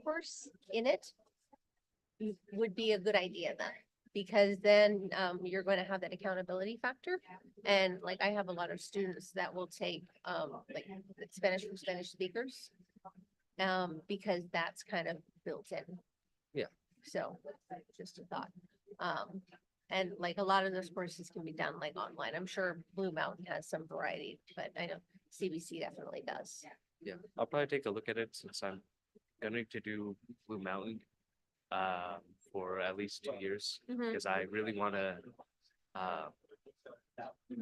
course in it would be a good idea then. Because then you're going to have that accountability factor. And like I have a lot of students that will take like Spanish for Spanish speakers because that's kind of built in. Yeah. So just a thought. And like a lot of those courses can be done like online. I'm sure Blue Mountain has some variety, but I know CBC definitely does. Yeah, I'll probably take a look at it since I'm going to do Blue Mountain for at least 2 years because I really want to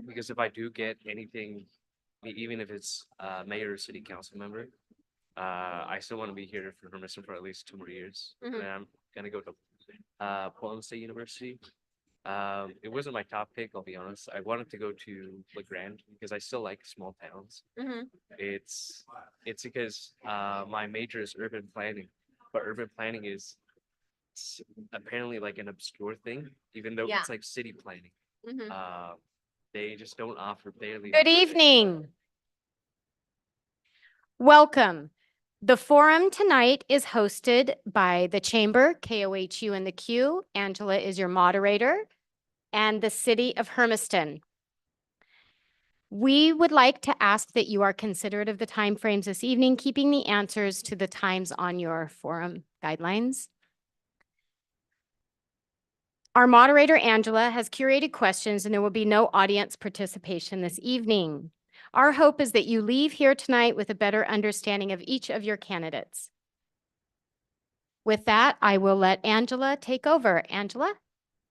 because if I do get anything, even if it's mayor or city council member, I still want to be here for Hermiston for at least 2 more years. And then I'm gonna go to Portland State University. It wasn't my top pick, I'll be honest. I wanted to go to LeGrand because I still like small towns. It's because my major is urban planning, but urban planning is apparently like an obscure thing, even though it's like city planning. They just don't offer daily. Good evening. Welcome. The forum tonight is hosted by the Chamber, KOHU and the Q. Angela is your moderator, and the City of Hermiston. We would like to ask that you are considerate of the timeframes this evening, keeping the answers to the times on your forum guidelines. Our moderator, Angela, has curated questions and there will be no audience participation this evening. Our hope is that you leave here tonight with a better understanding of each of your candidates. With that, I will let Angela take over. Angela?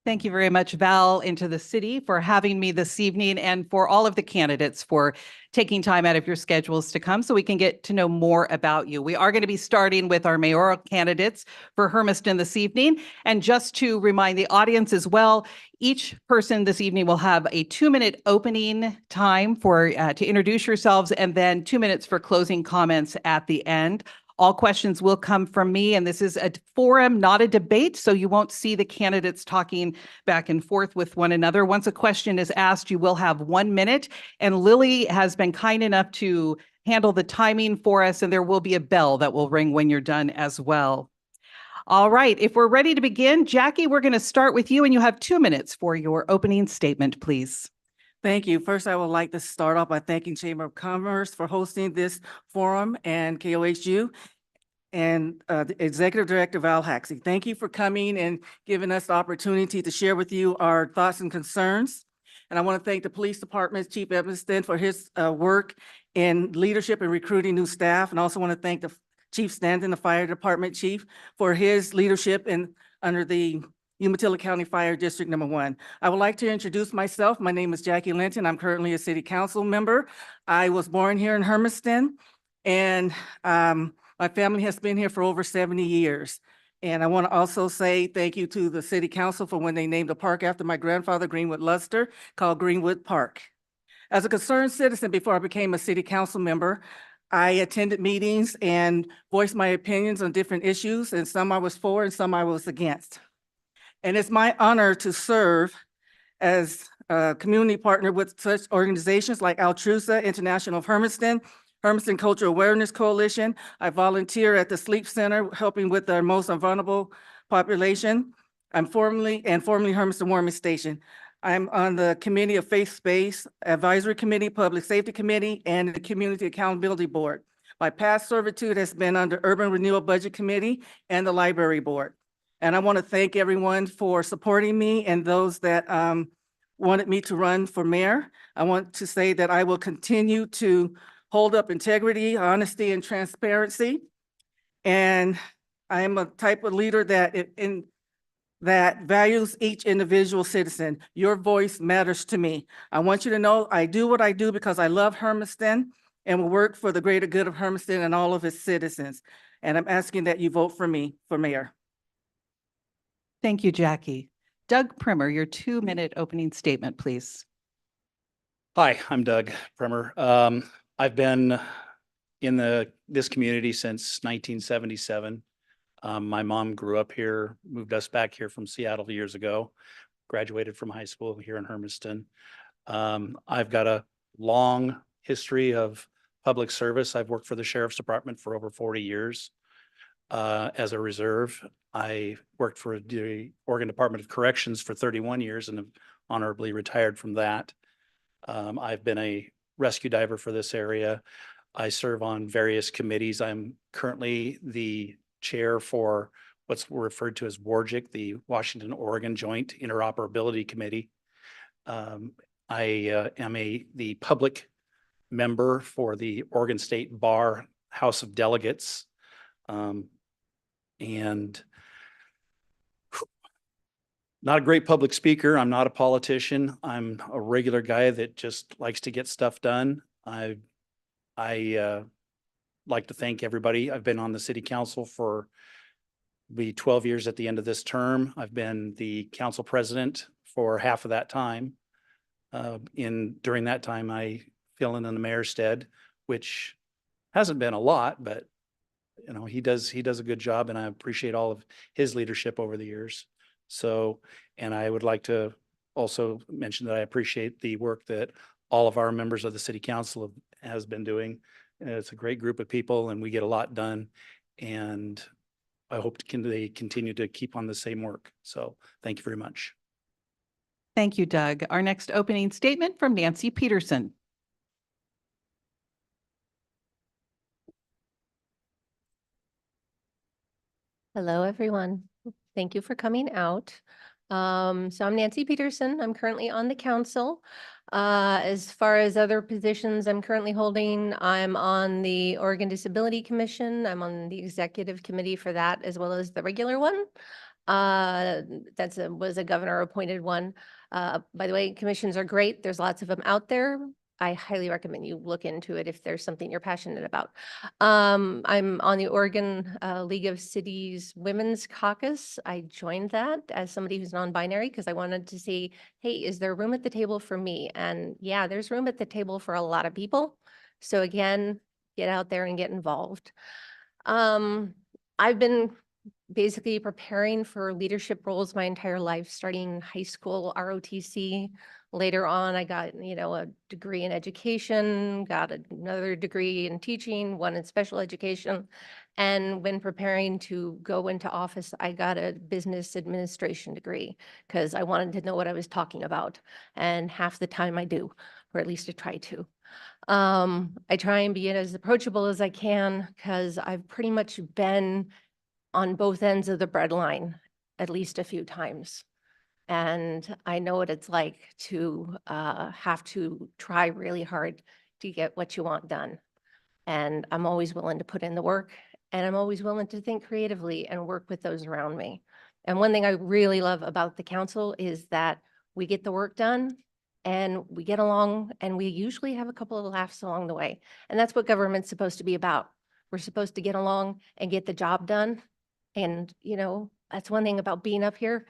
Thank you very much, Val, and to the city for having me this evening and for all of the candidates for taking time out of your schedules to come so we can get to know more about you. We are going to be starting with our mayoral candidates for Hermiston this evening. And just to remind the audience as well, each person this evening will have a 2-minute opening time for to introduce yourselves and then 2 minutes for closing comments at the end. All questions will come from me, and this is a forum, not a debate, so you won't see the candidates talking back and forth with one another. Once a question is asked, you will have 1 minute, and Lily has been kind enough to handle the timing for us, and there will be a bell that will ring when you're done as well. All right, if we're ready to begin, Jackie, we're going to start with you, and you have 2 minutes for your opening statement, please. Thank you. First, I would like to start off by thanking Chamber of Commerce for hosting this forum and KOHU and the Executive Director Val Haxey. Thank you for coming and giving us the opportunity to share with you our thoughts and concerns. And I want to thank the Police Department, Chief Hermiston, for his work in leadership and recruiting new staff. And also want to thank the Chief Stanton, the Fire Department Chief, for his leadership under the Umatilla County Fire District Number 1. I would like to introduce myself. My name is Jackie Linton. I'm currently a city council member. I was born here in Hermiston, and my family has been here for over 70 years. And I want to also say thank you to the city council for when they named a park after my grandfather, Greenwood Luster, called Greenwood Park. As a concerned citizen before I became a city council member, I attended meetings and voiced my opinions on different issues, and some I was for and some I was against. And it's my honor to serve as a community partner with such organizations like Altrusa International of Hermiston, Hermiston Cultural Awareness Coalition. I volunteer at the Sleep Center, helping with our most vulnerable population. I'm formerly Hermiston Warming Station. I'm on the Committee of Faith Space, Advisory Committee, Public Safety Committee, and the Community Accountability Board. My past servitude has been under Urban Renewal Budget Committee and the Library Board. And I want to thank everyone for supporting me and those that wanted me to run for mayor. I want to say that I will continue to hold up integrity, honesty, and transparency. And I am a type of leader that values each individual citizen. Your voice matters to me. I want you to know I do what I do because I love Hermiston and will work for the greater good of Hermiston and all of its citizens. And I'm asking that you vote for me for mayor. Thank you, Jackie. Doug Primer, your 2-minute opening statement, please. Hi, I'm Doug Primer. I've been in this community since 1977. My mom grew up here, moved us back here from Seattle years ago, graduated from high school here in Hermiston. I've got a long history of public service. I've worked for the Sheriff's Department for over 40 years. as a reserve. I worked for the Oregon Department of Corrections for 31 years and have honorably retired from that. I've been a rescue diver for this area. I serve on various committees. I'm currently the chair for what's referred to as WARJIC, the Washington, Oregon Joint Interoperability Committee. I am the public member for the Oregon State Bar House of Delegates. And not a great public speaker. I'm not a politician. I'm a regular guy that just likes to get stuff done. I like to thank everybody. I've been on the city council for be 12 years at the end of this term. I've been the council president for half of that time. During that time, I fill in the mayor's stead, which hasn't been a lot, but you know, he does a good job, and I appreciate all of his leadership over the years. So, and I would like to also mention that I appreciate the work that all of our members of the city council has been doing. It's a great group of people and we get a lot done, and I hope they continue to keep on the same work. So thank you very much. Thank you, Doug. Our next opening statement from Nancy Peterson. Hello, everyone. Thank you for coming out. So I'm Nancy Peterson. I'm currently on the council. As far as other positions I'm currently holding, I'm on the Oregon Disability Commission. I'm on the executive committee for that, as well as the regular one. Was a governor appointed one. By the way, commissions are great. There's lots of them out there. I highly recommend you look into it if there's something you're passionate about. I'm on the Oregon League of Cities Women's Caucus. I joined that as somebody who's non-binary because I wanted to see, hey, is there room at the table for me? And yeah, there's room at the table for a lot of people. So again, get out there and get involved. I've been basically preparing for leadership roles my entire life, starting high school ROTC. Later on, I got, a degree in education, got another degree in teaching, one in special education. And when preparing to go into office, I got a business administration degree because I wanted to know what I was talking about. And half the time I do, or at least I try to. I try and be as approachable as I can because I've pretty much been on both ends of the breadline at least a few times. And I know what it's like to have to try really hard to get what you want done. And I'm always willing to put in the work, and I'm always willing to think creatively and work with those around me. And one thing I really love about the council is that we get the work done and we get along, and we usually have a couple of laughs along the way. And that's what government's supposed to be about. We're supposed to get along and get the job done. And, that's one thing about being up here.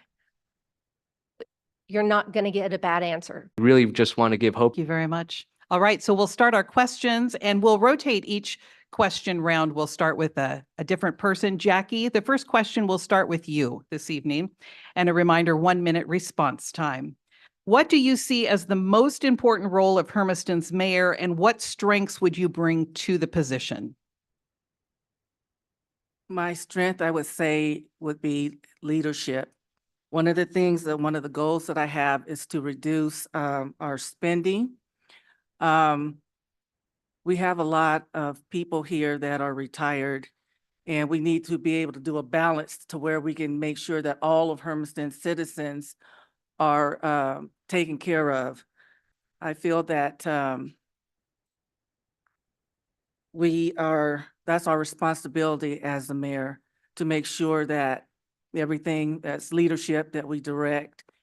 You're not going to get a bad answer. Really just want to give hope. Thank you very much. All right, so we'll start our questions and we'll rotate each question round. We'll start with a different person. Jackie, the first question will start with you this evening. And a reminder, 1 minute response time. What do you see as the most important role of Hermiston's mayor, and what strengths would you bring to the position? My strength, I would say, would be leadership. One of the goals that I have is to reduce our spending. We have a lot of people here that are retired, and we need to be able to do a balance to where we can make sure that all of Hermiston's citizens are taken care of. I feel that that's our responsibility as the mayor, to make sure that everything that's leadership that we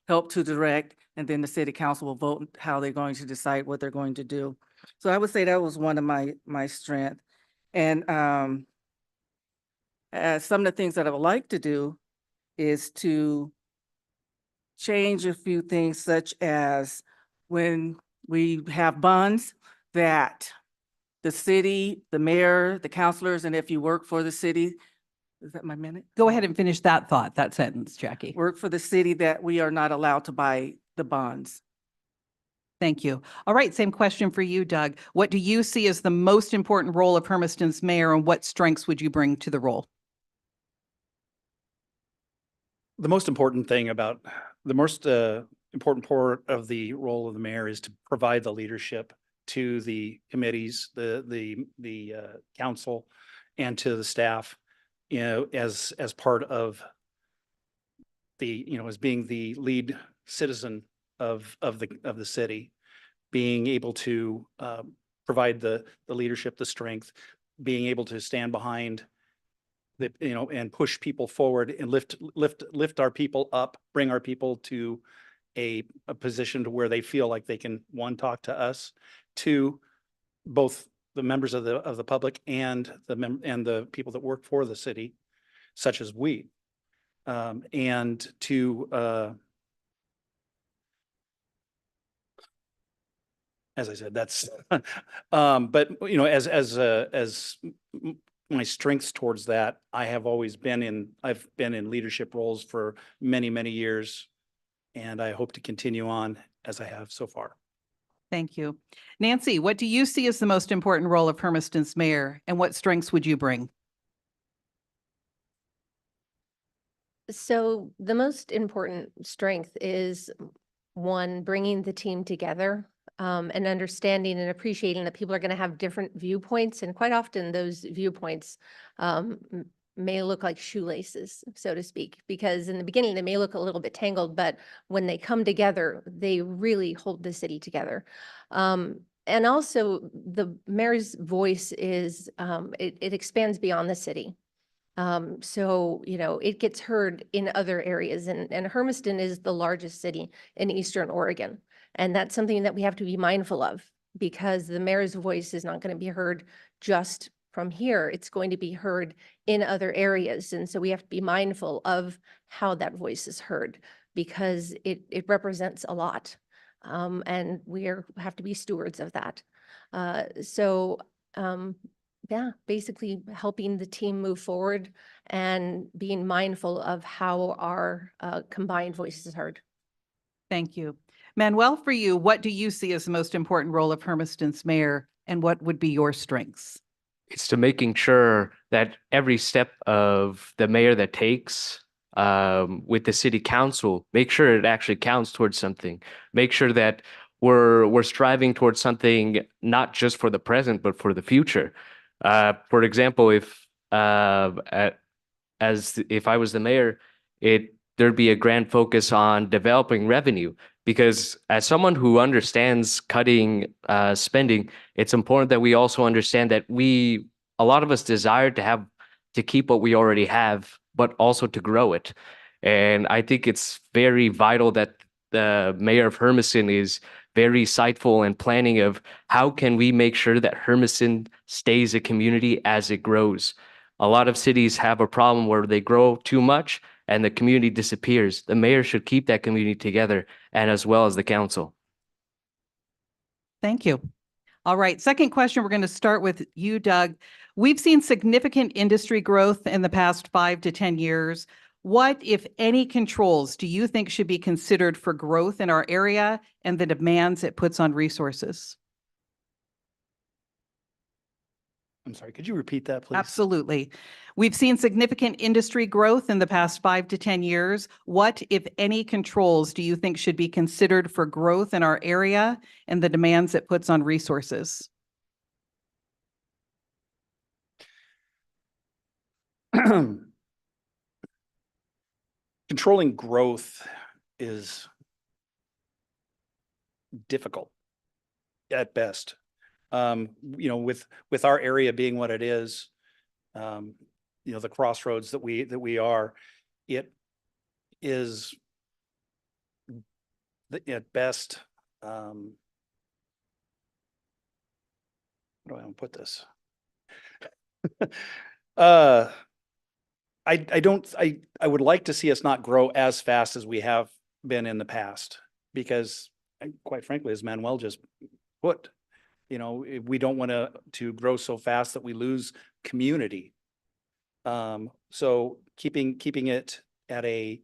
help to direct, and then the city council will vote how they're going to decide what they're going to do. So I would say that was one of my strengths. And some of the things that I would like to do is to change a few things, such as when we have bonds, that the city, the mayor, the councilors, and if you work for the city, is that my minute? Go ahead and finish that sentence, Jackie. Work for the city, that we are not allowed to buy the bonds. Thank you. All right, same question for you, Doug. What do you see as the most important role of Hermiston's mayor, and what strengths would you bring to the role? the most important thing about the most important part of the role of the mayor is to provide the leadership to the committees, the council, and to the staff, you know, as part of the, you know, as being the lead citizen of the city, being able to provide the leadership, the strength, being able to stand behind the, you know, and push people forward and lift our people up, bring our people to a position to where they feel like they can, one, talk to us, two, both the members of the public and the people that work for the city, such as we, and to as I said, that's but you know, as my strengths towards that, I've been in leadership roles for many years, and I hope to continue on as I have so far. Thank you. Nancy, what do you see as the most important role of Hermiston's mayor, and what strengths would you bring? So the most important strength is, one, bringing the team together, and understanding and appreciating that people are going to have different viewpoints. And quite often those viewpoints may look like shoelaces, so to speak, because in the beginning they may look a little bit tangled, but when they come together, they really hold the city together. And also the mayor's voice is, it expands beyond the city. So, you know, it gets heard in other areas, and Hermiston is the largest city in Eastern Oregon. And that's something that we have to be mindful of, because the mayor's voice is not going to be heard just from here. It's going to be heard in other areas. And so we have to be mindful of how that voice is heard, because it represents a lot. And have to be stewards of that. Yeah, basically helping the team move forward and being mindful of how our combined voice is heard. Thank you. Manuel, for you, what do you see as the most important role of Hermiston's mayor, and what would be your strengths? It's to making sure that every step of the mayor that takes with the city council, make sure it actually counts towards something. Make sure that we're striving towards something, not just for the present, but for the future. For example, if I was the mayor, there'd be a grand focus on developing revenue, because as someone who understands cutting spending, it's important that we also understand that a lot of us desire to keep what we already have, but also to grow it. And I think it's very vital that the mayor of Hermiston is very insightful and planning of how can we make sure that Hermiston stays a community as it grows. A lot of cities have a problem where they grow too much and the community disappears. The mayor should keep that community together, and as well as the council. Thank you. All right, second question, we're going to start with you, Doug. We've seen significant industry growth in the past 5 to 10 years. What, if any, controls do you think should be considered for growth in our area and the demands it puts on resources? I'm sorry, could you repeat that, please? Absolutely. We've seen significant industry growth in the past 5 to 10 years. What, if any, controls do you think should be considered for growth in our area and the demands it puts on resources? Controlling growth is difficult at best. You know, with our area being what it is, you know, the crossroads that we are, it is at best, how do I want to put this? I would like to see us not grow as fast as we have been in the past, because quite frankly, as Manuel just put, you know, we don't want to grow so fast that we lose community. So keeping it at a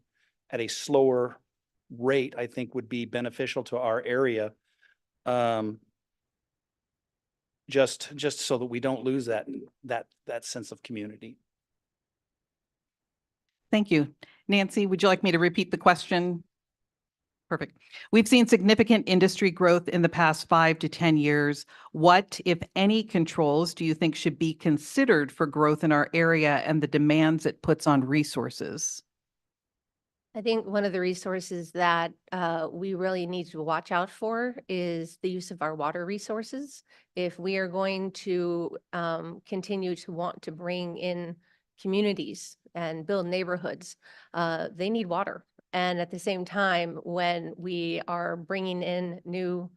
slower rate, I think, would be beneficial to our area. Just so that we don't lose that sense of community. Thank you. Nancy, would you like me to repeat the question? Perfect. We've seen significant industry growth in the past 5 to 10 years. What, if any, controls do you think should be considered for growth in our area and the demands it puts on resources? I think one of the resources that we really need to watch out for is the use of our water resources. If we are going to continue to want to bring in communities and build neighborhoods, they need water. And at the same time, when we are bringing in new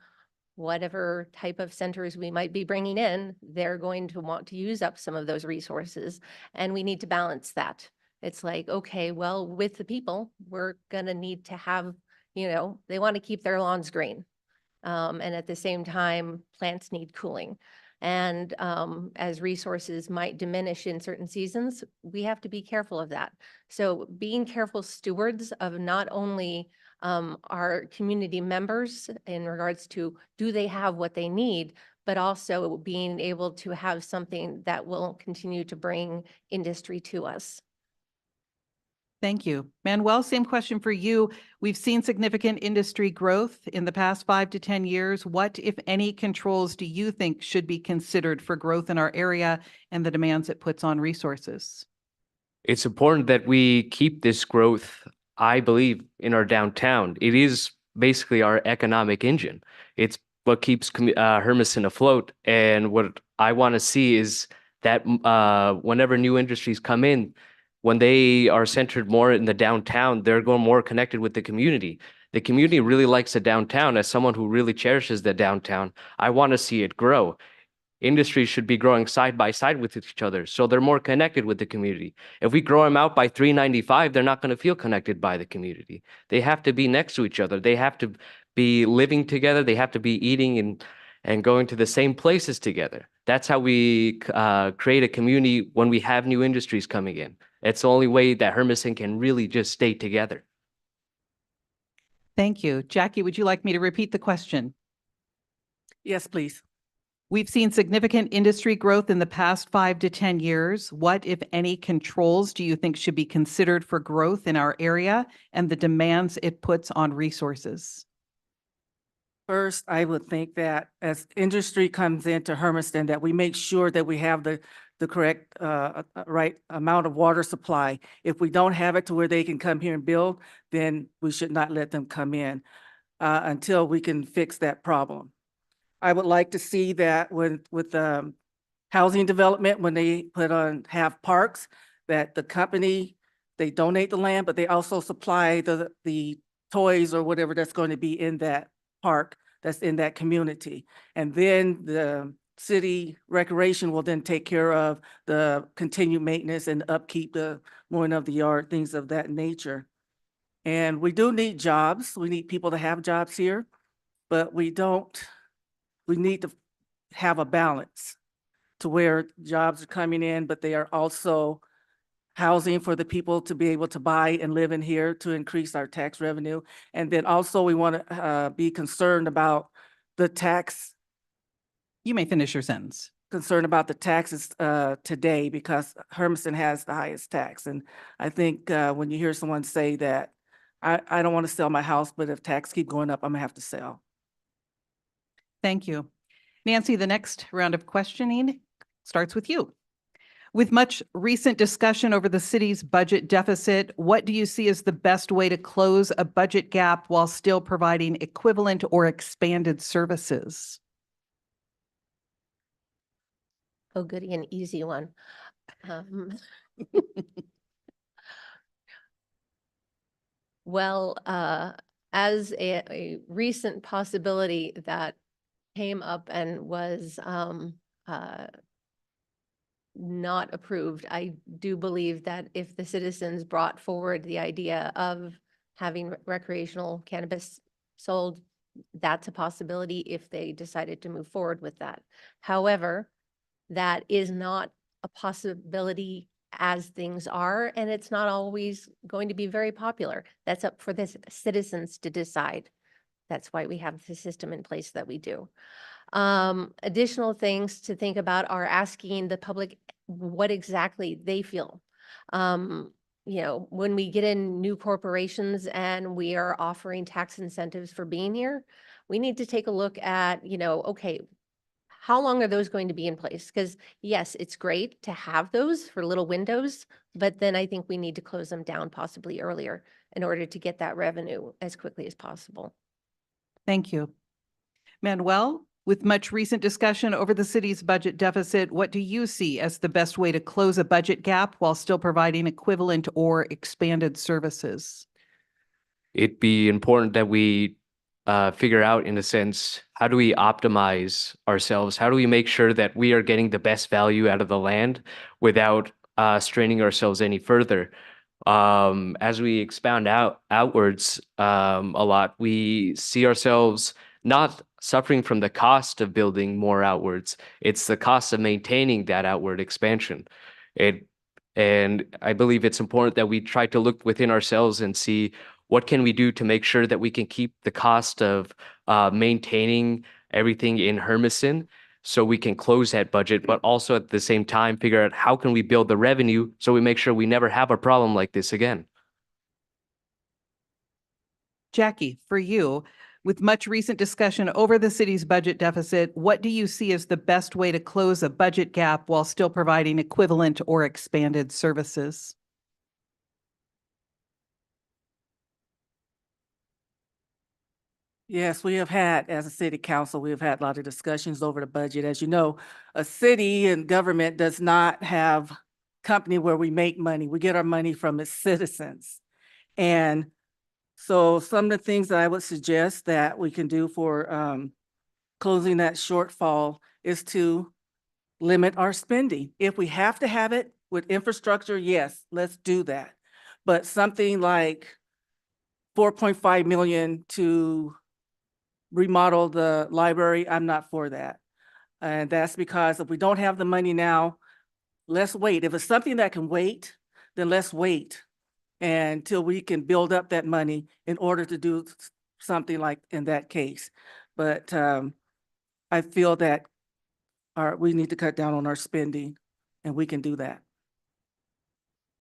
whatever type of centers we might be bringing in, they're going to want to use up some of those resources. And we need to balance that. It's like, okay, well, with the people, we're gonna need to have, they want to keep their lawns green. And at the same time, plants need cooling. And as resources might diminish in certain seasons, we have to be careful of that. So being careful stewards of not only our community members in regards to, do they have what they need, but also being able to have something that will continue to bring industry to us. Thank you. Manuel, same question for you. We've seen significant industry growth in the past 5 to 10 years. What, if any, controls do you think should be considered for growth in our area and the demands it puts on resources? It's important that we keep this growth, I believe, in our downtown. It is basically our economic engine. It's what keeps Hermiston afloat. And what I want to see is that whenever new industries come in, when they are centered more in the downtown, they're going more connected with the community. The community really likes the downtown. As someone who really cherishes the downtown, I want to see it grow. Industries should be growing side by side with each other, so they're more connected with the community. If we grow them out by 395, they're not going to feel connected by the community. They have to be next to each other. They have to be living together. They have to be eating and going to the same places together. That's how we create a community when we have new industries coming in. It's the only way that Hermiston can really just stay together. Thank you. Jackie, would you like me to repeat the question? Yes, please. We've seen significant industry growth in the past 5 to 10 years. What, if any, controls do you think should be considered for growth in our area and the demands it puts on resources? First, I would think that as industry comes into Hermiston, that we make sure that we have the correct, right amount of water supply. If we don't have it to where they can come here and build, then we should not let them come in until we can fix that problem. I would like to see that with housing development, when they have parks, that the company, they donate the land, but they also supply the toys or whatever that's going to be in that park, that's in that community. And then the city recreation will then take care of the continued maintenance and upkeep, the mowing of the yard, things of that nature. And we do need jobs. We need people to have jobs here, but we need to have a balance to where jobs are coming in, but they are also housing for the people to be able to buy and live in here to increase our tax revenue. And then also we want to be concerned about the tax. You may finish your sentence. Concerned about the taxes today, because Hermiston has the highest tax. And I think when you hear someone say that, I don't want to sell my house, but if taxes keep going up, I'm gonna have to sell. Thank you. Nancy, the next round of questioning starts with you. With much recent discussion over the city's budget deficit, what do you see as the best way to close a budget gap while still providing equivalent or expanded services? Oh, goody, an easy one. Well, as a recent possibility that came up and was not approved, I do believe that if the citizens brought forward the idea of having recreational cannabis sold, that's a possibility if they decided to move forward with that. However, that is not a possibility as things are, and it's not always going to be very popular. That's up for the citizens to decide. That's why we have the system in place that we do. Additional things to think about are asking the public what exactly they feel. you know, when we get in new corporations and we are offering tax incentives for being here, we need to take a look at, you know, okay, how long are those going to be in place? Because yes, it's great to have those for little windows, but then I think we need to close them down possibly earlier in order to get that revenue as quickly as possible. Thank you. Manuel, with much recent discussion over the city's budget deficit, what do you see as the best way to close a budget gap while still providing equivalent or expanded services? It'd be important that we figure out, in a sense, how do we optimize ourselves? How do we make sure that we are getting the best value out of the land without straining ourselves any further? As we expound outwards a lot, we see ourselves not suffering from the cost of building more outwards. It's the cost of maintaining that outward expansion. And I believe it's important that we try to look within ourselves and see what can we do to make sure that we can keep the cost of maintaining everything in Hermiston so we can close that budget, but also at the same time figure out how can we build the revenue so we make sure we never have a problem like this again. Jackie, for you, with much recent discussion over the city's budget deficit, what do you see as the best way to close a budget gap while still providing equivalent or expanded services? Yes, we have had, as a city council, we have had a lot of discussions over the budget. As you know, a city and government does not have company where we make money. We get our money from its citizens. And so some of the things that I would suggest that we can do for closing that shortfall is to limit our spending. If we have to have it with infrastructure, yes, let's do that. But something like 4.5 million to remodel the library, I'm not for that. And that's because if we don't have the money now, let's wait. If it's something that can wait, then let's wait until we can build up that money in order to do something like in that case. But I feel that we need to cut down on our spending, and we can do that.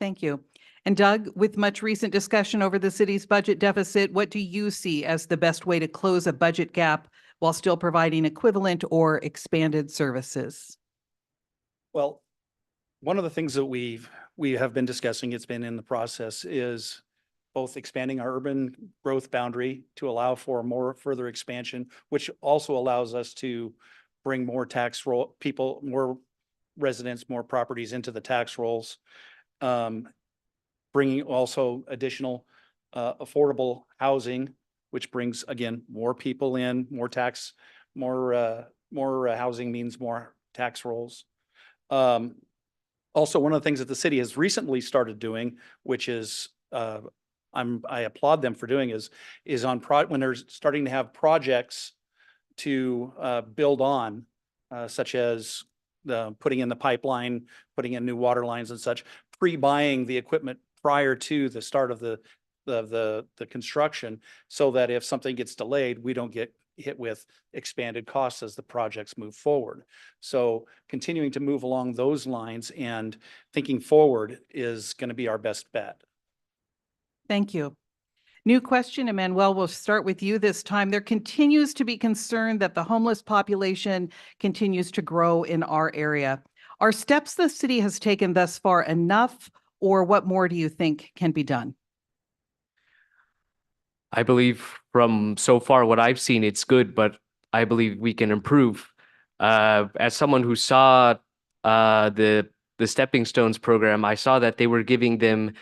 Thank you. And Doug, with much recent discussion over the city's budget deficit, what do you see as the best way to close a budget gap while still providing equivalent or expanded services? Well, one of the things that we have been discussing, it's been in the process, is both expanding our urban growth boundary to allow for more further expansion, which also allows us to bring more tax roll people, more residents, more properties into the tax rolls. Bringing also additional affordable housing, which brings, again, more people in, more tax, more housing means more tax rolls. Also, one of the things that the city has recently started doing, which is I applaud them for doing, is on when they're starting to have projects to build on, such as putting in the pipeline, putting in new water lines and such, pre-buying the equipment prior to the start of the construction, so that if something gets delayed, we don't get hit with expanded costs as the projects move forward. So continuing to move along those lines and thinking forward is going to be our best bet. Thank you. New question, Emmanuel, we'll start with you this time. There continues to be concern that the homeless population continues to grow in our area. Are steps the city has taken thus far enough, or what more do you think can be done? I believe from so far what I've seen, it's good, but I believe we can improve. As someone who saw the Stepping Stones program, I saw that they were giving them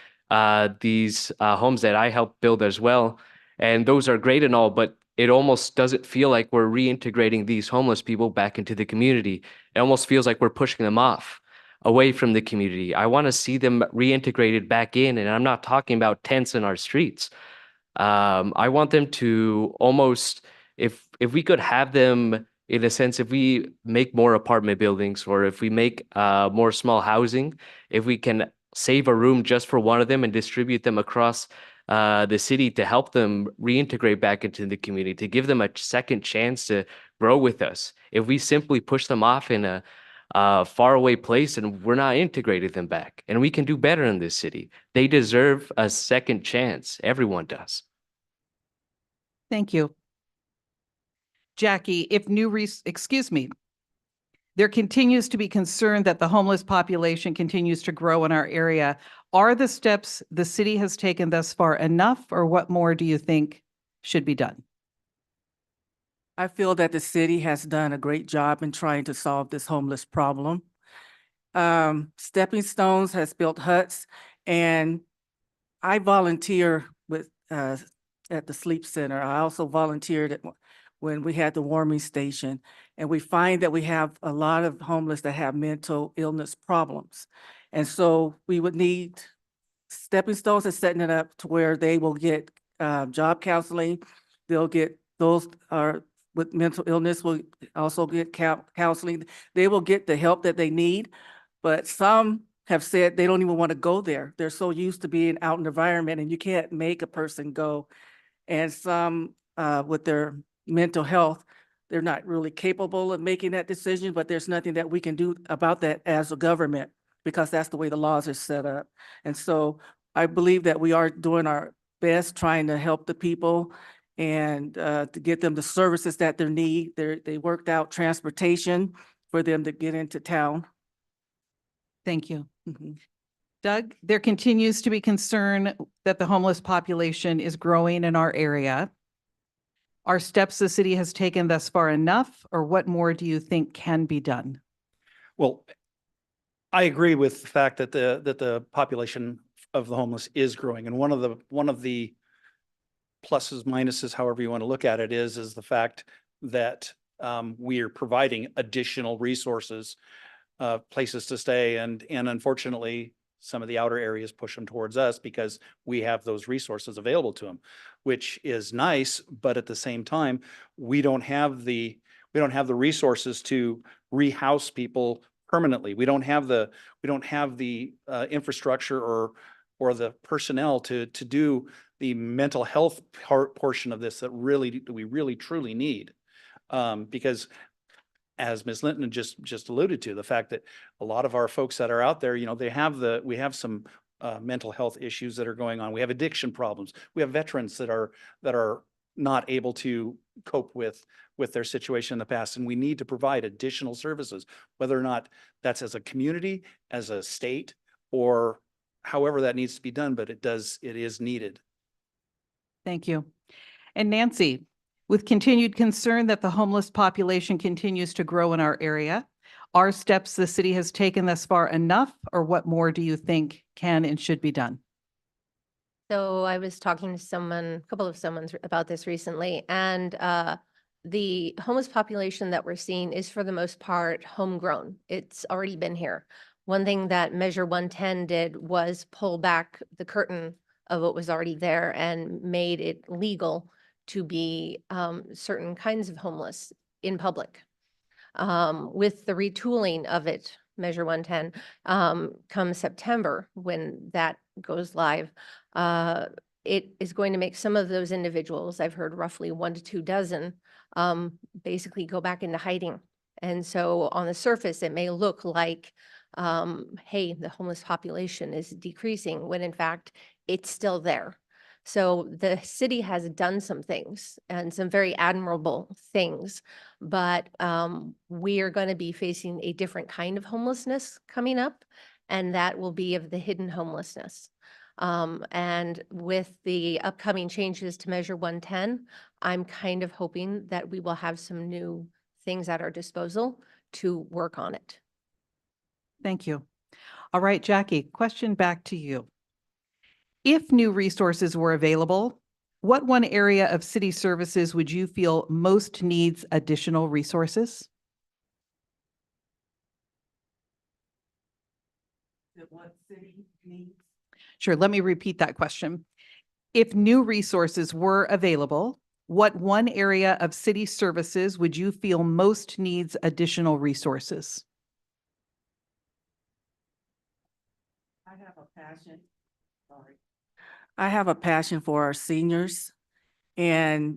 these homes that I helped build as well. And those are great and all, but it almost doesn't feel like we're reintegrating these homeless people back into the community. It almost feels like we're pushing them away from the community. I want to see them reintegrated back in, and I'm not talking about tents in our streets. I want them to almost, if we could have them, in a sense, if we make more apartment buildings, or if we make more small housing, if we can save a room just for one of them and distribute them across the city to help them reintegrate back into the community, to give them a second chance to grow with us. If we simply push them off in a faraway place and we're not integrating them back. And we can do better in this city. They deserve a second chance. Everyone does. Thank you. Jackie, if excuse me, there continues to be concern that the homeless population continues to grow in our area. Are the steps the city has taken thus far enough, or what more do you think should be done? I feel that the city has done a great job in trying to solve this homeless problem. Stepping Stones has built huts, and I volunteer with, at the sleep center. I also volunteered when we had the warming station. And we find that we have a lot of homeless that have mental illness problems. And so we would need, Stepping Stones is setting it up to where they will get job counseling. They'll get those with mental illness will also get counseling. They will get the help that they need. But some have said they don't even want to go there. They're so used to being out in the environment, and you can't make a person go. And some with their mental health, they're not really capable of making that decision, but there's nothing that we can do about that as a government, because that's the way the laws are set up. And so I believe that we are doing our best trying to help the people and to get them the services that they need. They worked out transportation for them to get into town. Thank you. Mhm. Doug, there continues to be concern that the homeless population is growing in our area. Are steps the city has taken thus far enough, or what more do you think can be done? Well, I agree with the fact that the population of the homeless is growing. And one of the pluses, minuses, however you want to look at it, is the fact that we are providing additional resources, places to stay, and unfortunately, some of the outer areas push them towards us because we have those resources available to them, which is nice. But at the same time, we don't have the resources to rehouse people permanently. We don't have the infrastructure or the personnel to do the mental health portion of this that we really truly need. Because as Ms. Linton just alluded to, the fact that a lot of our folks that are out there, we have some mental health issues that are going on. We have addiction problems. We have veterans that are not able to cope with their situation in the past, and we need to provide additional services, whether or not that's as a community, as a state, or however that needs to be done, but it is needed. Thank you. And Nancy, with continued concern that the homeless population continues to grow in our area, are steps the city has taken thus far enough, or what more do you think can and should be done? So I was talking to a couple of someone about this recently, and the homeless population that we're seeing is for the most part homegrown. It's already been here. One thing that Measure 110 did was pull back the curtain of what was already there and made it legal to be certain kinds of homeless in public. With the retooling of it, Measure 110, come September, when that goes live, it is going to make some of those individuals, I've heard roughly 1 to 2 dozen, basically go back into hiding. And so on the surface, it may look like, hey, the homeless population is decreasing, when in fact, it's still there. So the city has done some things and some very admirable things, but we are going to be facing a different kind of homelessness coming up, and that will be of the hidden homelessness. And with the upcoming changes to Measure 110, I'm kind of hoping that we will have some new things at our disposal to work on it. Thank you. All right, Jackie, question back to you. If new resources were available, what one area of city services would you feel most needs additional resources? What city needs? Sure, let me repeat that question. If new resources were available, what one area of city services would you feel most needs additional resources? I have a passion. I have a passion for our seniors and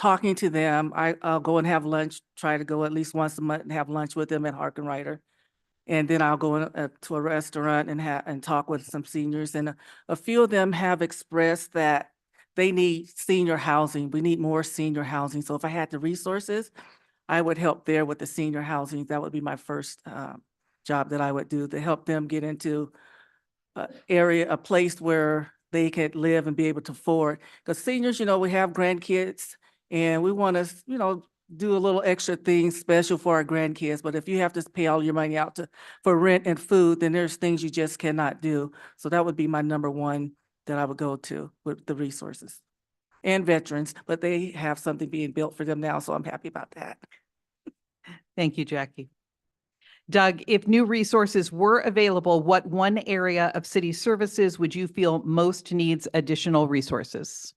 talking to them. I'll go and have lunch, try to go at least once a month and have lunch with them at Harkenrider. And then I'll go to a restaurant and talk with some seniors. And a few of them have expressed that they need senior housing. We need more senior housing. So if I had the resources, I would help there with the senior housing. That would be my first job that I would do, to help them get into a place where they could live and be able to afford. Because seniors, we have grandkids and we want to, do a little extra thing special for our grandkids. But if you have to pay all your money out for rent and food, then there's things you just cannot do. So that would be my number one that I would go to with the resources. And veterans, but they have something being built for them now, so I'm happy about that. Thank you, Jackie. Doug, if new resources were available, what one area of city services would you feel most needs additional resources?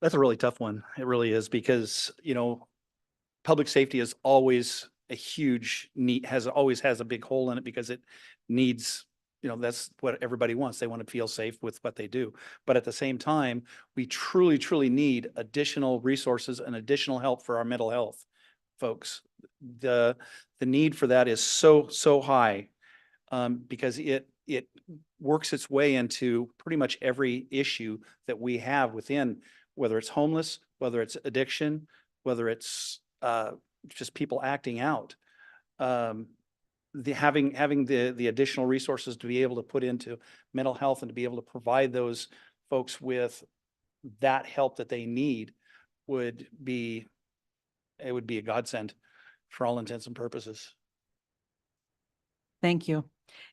That's a really tough one. It really is, because, public safety is always a huge need, always has a big hole in it, because it needs, that's what everybody wants. They want to feel safe with what they do. But at the same time, we truly, truly need additional resources and additional help for our mental health folks. The need for that is so high, because it works its way into pretty much every issue that we have within, whether it's homeless, whether it's addiction, whether it's just people acting out. Having the additional resources to be able to put into mental health and to be able to provide those folks with that help that they need would be a godsend for all intents and purposes. Thank you.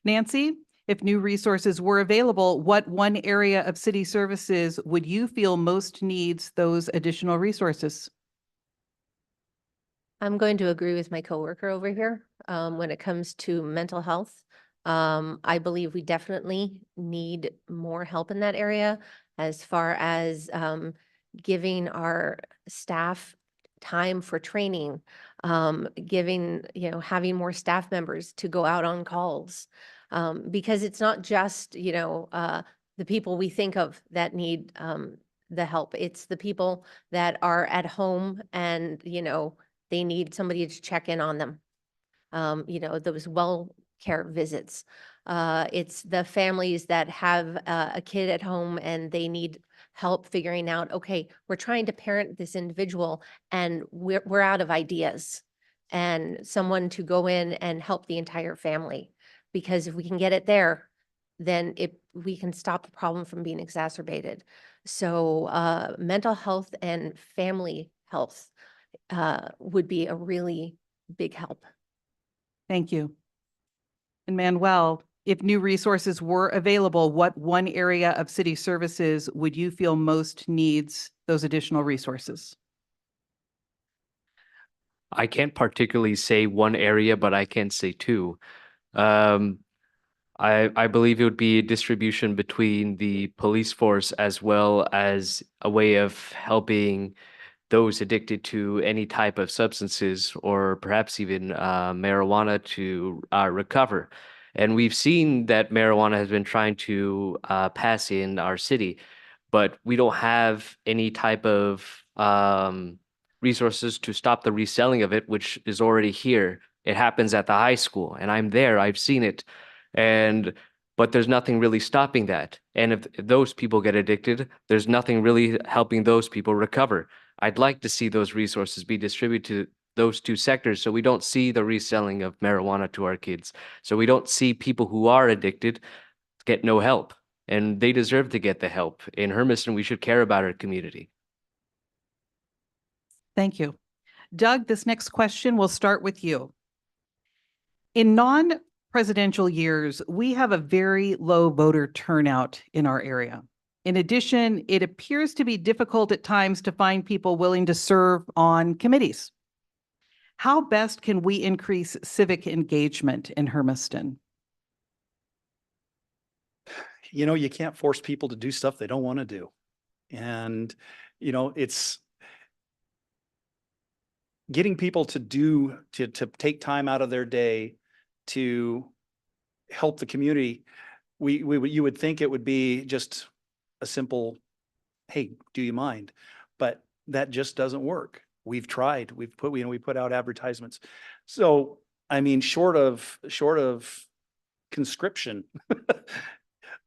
Nancy, if new resources were available, what one area of city services would you feel most needs those additional resources? I'm going to agree with my coworker over here. When it comes to mental health, I believe we definitely need more help in that area, as far as giving our staff time for training, having more staff members to go out on calls. Because it's not just, the people we think of that need the help. It's the people that are at home and, they need somebody to check in on them. Those well care visits. It's the families that have a kid at home and they need help figuring out, okay, we're trying to parent this individual and we're out of ideas, and someone to go in and help the entire family. Because if we can get it there, then we can stop the problem from being exacerbated. So mental health and family health would be a really big help. Thank you. And Manuel, if new resources were available, what one area of city services would you feel most needs those additional resources? I can't particularly say one area, but I can say two. I believe it would be a distribution between the police force, as well as a way of helping those addicted to any type of substances, or perhaps even marijuana, to recover. And we've seen that marijuana has been trying to pass in our city, but we don't have any type of resources to stop the reselling of it, which is already here. It happens at the high school, and I'm there, I've seen it. But there's nothing really stopping that. And if those people get addicted, there's nothing really helping those people recover. I'd like to see those resources be distributed to those two sectors, so we don't see the reselling of marijuana to our kids. So we don't see people who are addicted get no help, and they deserve to get the help. In Hermiston, we should care about our community. Thank you. Doug, this next question will start with you. In non-presidential years, we have a very low voter turnout in our area. In addition, it appears to be difficult at times to find people willing to serve on committees. How best can we increase civic engagement in Hermiston? You can't force people to do stuff they don't want to do. And, it's getting people to take time out of their day to help the community. You would think it would be just a simple, hey, do you mind? But that just doesn't work. We've tried, we put out advertisements. So, I mean, short of conscription,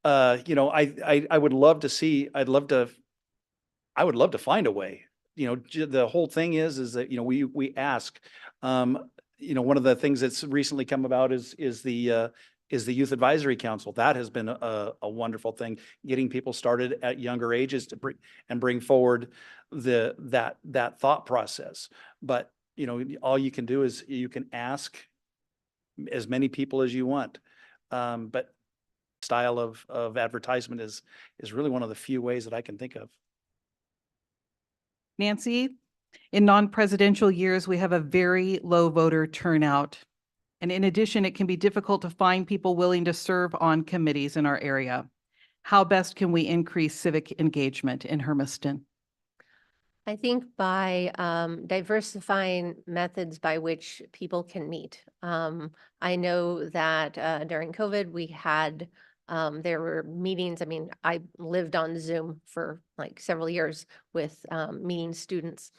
I would love to see, I would love to find a way. The whole thing is that, we ask, one of the things that's recently come about is the Youth Advisory Council. That has been a wonderful thing, getting people started at younger ages to bring forward that thought process. But, all you can do is you can ask as many people as you want. But style of advertisement is really one of the few ways that I can think of. Nancy, in non-presidential years, we have a very low voter turnout. And in addition, it can be difficult to find people willing to serve on committees in our area. How best can we increase civic engagement in Hermiston? I think by diversifying methods by which people can meet. I know that during COVID, we had, there were meetings. I mean, I lived on Zoom for like several years with meeting students.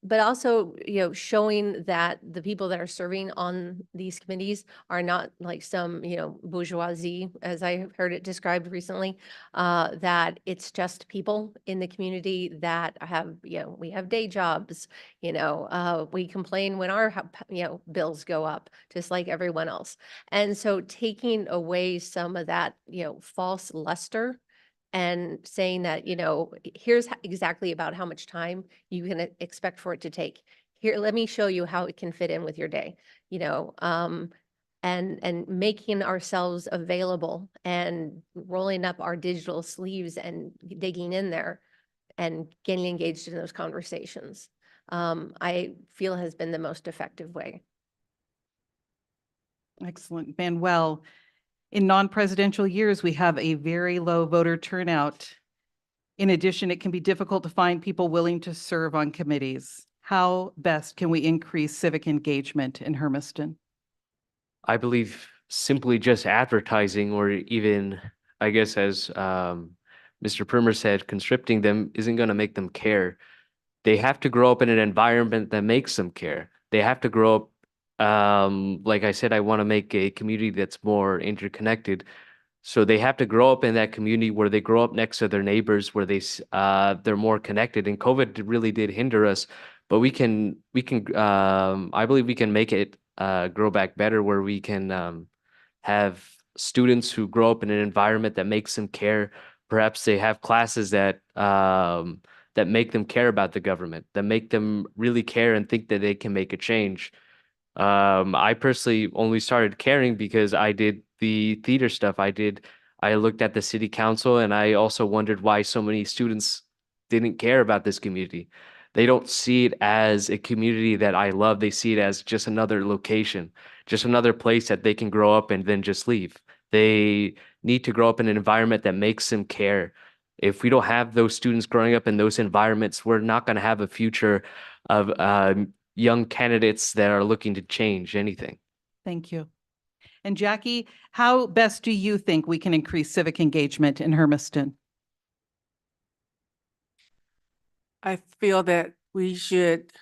But also, showing that the people that are serving on these committees are not like some, bourgeoisie, as I heard it described recently, that it's just people in the community that have, we have day jobs, we complain when our, bills go up, just like everyone else. And so taking away some of that, false luster and saying that, here's exactly about how much time you can expect for it to take. Here, let me show you how it can fit in with your day, and making ourselves available and rolling up our digital sleeves and digging in there and getting engaged in those conversations. I feel has been the most effective way. Excellent. Manuel, in non-presidential years, we have a very low voter turnout. In addition, it can be difficult to find people willing to serve on committees. How best can we increase civic engagement in Hermiston? I believe simply just advertising, or even, I guess, as Mr. Primer said, conscripting them isn't going to make them care. They have to grow up in an environment that makes them care. They have to grow up, like I said, I want to make a community that's more interconnected. So they have to grow up in that community where they grow up next to their neighbors, where they're more connected. And COVID really did hinder us, but we can I believe we can make it grow back better, where we can have students who grow up in an environment that makes them care. Perhaps they have classes that make them care about the government, that make them really care and think that they can make a change. I personally only started caring because I did the theater stuff. I looked at the city council, and I also wondered why so many students didn't care about this community. They don't see it as a community that I love. They see it as just another location, just another place that they can grow up and then just leave. They need to grow up in an environment that makes them care. If we don't have those students growing up in those environments, we're not going to have a future of young candidates that are looking to change anything. Thank you. And Jackie, how best do you think we can increase civic engagement in Hermiston? I feel that we should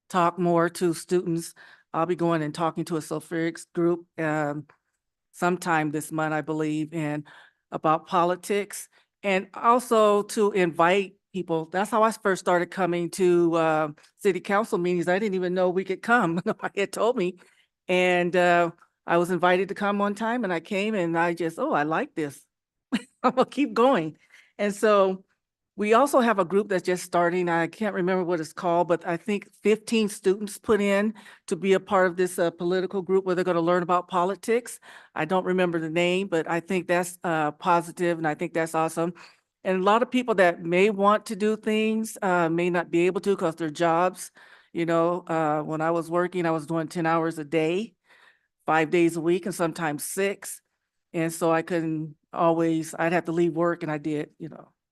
talk more to students. I'll be going and talking to a sulfurics group sometime this month, I believe, and about politics, and also to invite people. That's how I first started coming to city council meetings. I didn't even know we could come. Nobody had told me. And I was invited to come one time, and I came, and I just, I like this. I'm gonna keep going. And so we also have a group that's just starting. I can't remember what it's called, but I think 15 students put in to be a part of this political group where they're going to learn about politics. I don't remember the name, but I think that's positive, and I think that's awesome. And a lot of people that may want to do things may not be able to because their jobs, when I was working, I was doing 10 hours a day, 5 days a week, and sometimes 6. And so I couldn't always, I'd have to leave work, and I did,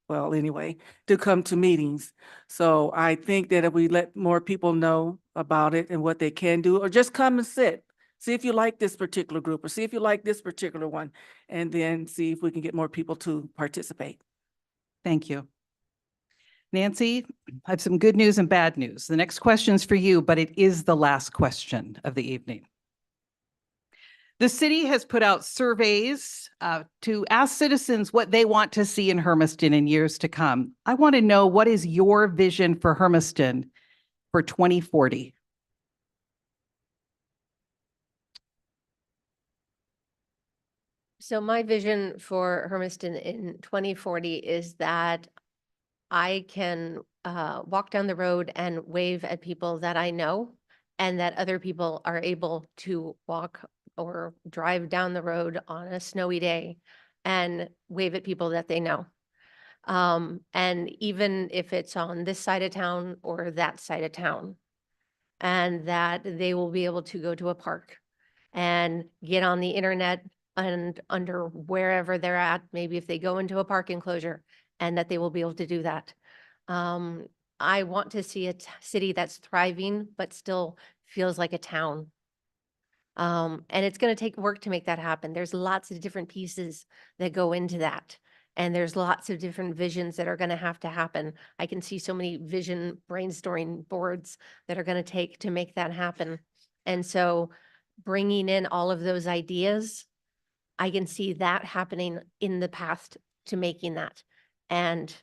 well, anyway, to come to meetings. So I think that if we let more people know about it and what they can do, or just come and sit, see if you like this particular group, or see if you like this particular one, and then see if we can get more people to participate. Thank you. Nancy, I have some good news and bad news. The next question's for you, but it is the last question of the evening. The city has put out surveys to ask citizens what they want to see in Hermiston in years to come. I want to know, what is your vision for Hermiston for 2040? So my vision for Hermiston in 2040 is that I can walk down the road and wave at people that I know, and that other people are able to walk or drive down the road on a snowy day and wave at people that they know. And even if it's on this side of town or that side of town, and that they will be able to go to a park and get on the internet and under wherever they're at, maybe if they go into a park enclosure, and that they will be able to do that. I want to see a city that's thriving, but still feels like a town. And it's going to take work to make that happen. There's lots of different pieces that go into that. And there's lots of different visions that are going to have to happen. I can see so many vision brainstorming boards that are going to take to make that happen. And so bringing in all of those ideas, I can see that happening in the past to making that. And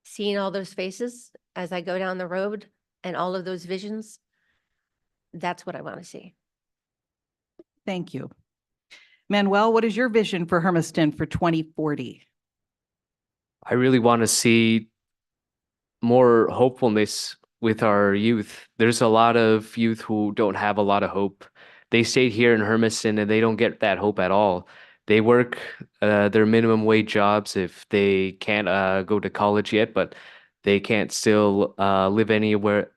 seeing all those faces as I go down the road and all of those visions, that's what I want to see. Thank you. Manuel, what is your vision for Hermiston for 2040? I really want to see more hopefulness with our youth. There's a lot of youth who don't have a lot of hope. They stay here in Hermiston and they don't get that hope at all. They work their minimum wage jobs if they can't go to college yet, but they can't still live anywhere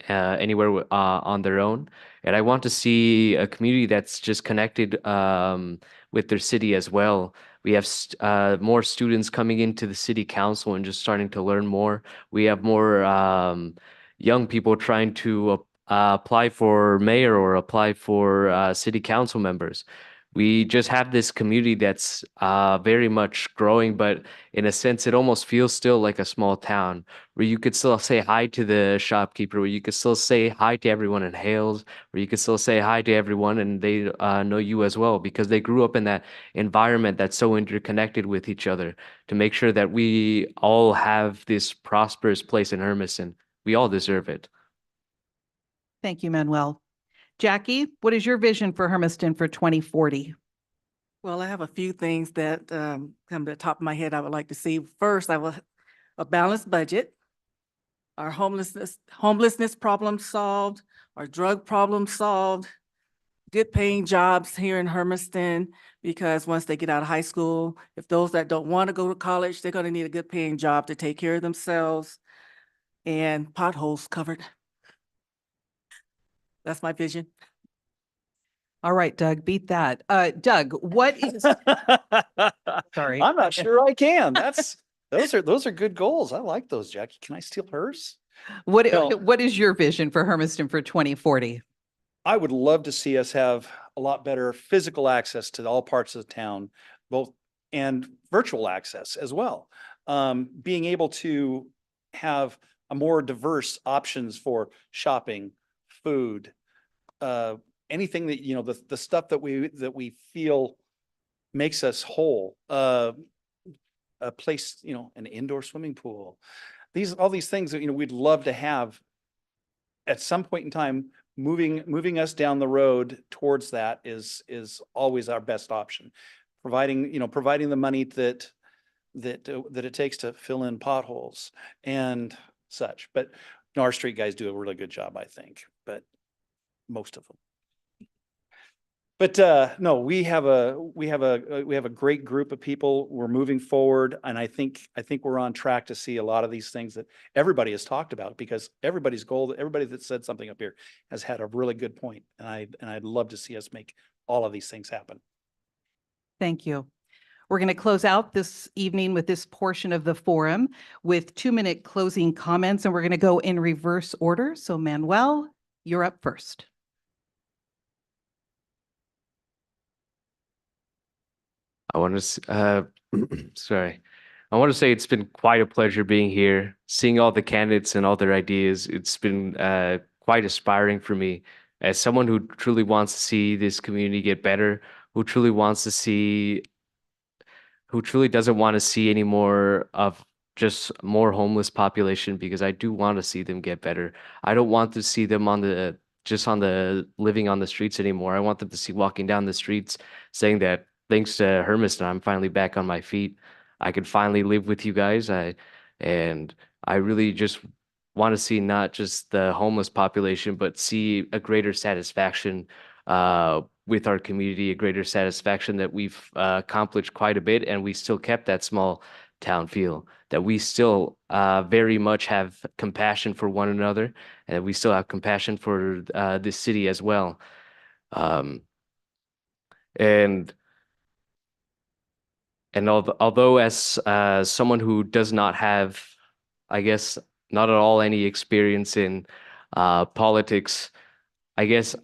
on their own. And I want to see a community that's just connected with their city as well. We have more students coming into the city council and just starting to learn more. We have more young people trying to apply for mayor or apply for city council members. We just have this community that's very much growing, but in a sense, it almost feels still like a small town where you could still say hi to the shopkeeper, where you could still say hi to everyone in Hales, where you could still say hi to everyone and they know you as well because they grew up in that environment that's so interconnected with each other to make sure that we all have this prosperous place in Hermiston. We all deserve it. Thank you, Manuel. Jackie, what is your vision for Hermiston for 2040? Well, I have a few things that come to the top of my head I would like to see. First, I will a balanced budget, our homelessness problem solved, our drug problem solved, good paying jobs here in Hermiston, because once they get out of high school, if those that don't want to go to college, they're going to need a good paying job to take care of themselves, and potholes covered. That's my vision. All right, Doug, beat that. Doug, what is, sorry. I'm not sure I can. Those are good goals. I like those, Jackie. Can I steal hers? What, No. what is your vision for Hermiston for 2040? I would love to see us have a lot better physical access to all parts of the town, both and virtual access as well. Being able to have a more diverse options for shopping, food, anything that, you know, the stuff that we feel makes us whole. A place, you know, an indoor swimming pool. All these things that, you know, we'd love to have at some point in time. Moving us down the road towards that is always our best option. Providing the money that it takes to fill in potholes and such. But our street guys do a really good job, I think, but most of them. But no, we have a great group of people. We're moving forward, and I think we're on track to see a lot of these things that everybody has talked about, because everybody's goal, everybody that said something up here has had a really good point, and I'd love to see us make all of these things happen. Thank you. We're going to close out this evening with this portion of the forum with 2-minute closing comments, and we're going to go in reverse order. So Manuel, you're up first. I want to, sorry. I want to say it's been quite a pleasure being here, seeing all the candidates and all their ideas. It's been quite inspiring for me as someone who truly wants to see this community get better, who truly wants to see, who truly doesn't want to see any more of just more homeless population because I do want to see them get better. I don't want to see them on the just on the living on the streets anymore. I want them to see walking down the streets saying that thanks to Hermiston, I'm finally back on my feet. I can finally live with you guys. And I really just want to see not just the homeless population, but see a greater satisfaction with our community, a greater satisfaction that we've accomplished quite a bit, and we still kept that small town feel, that we still very much have compassion for one another, and we still have compassion for this city as well. Um, and although as someone who does not have, I guess, not at all any experience in politics, I guess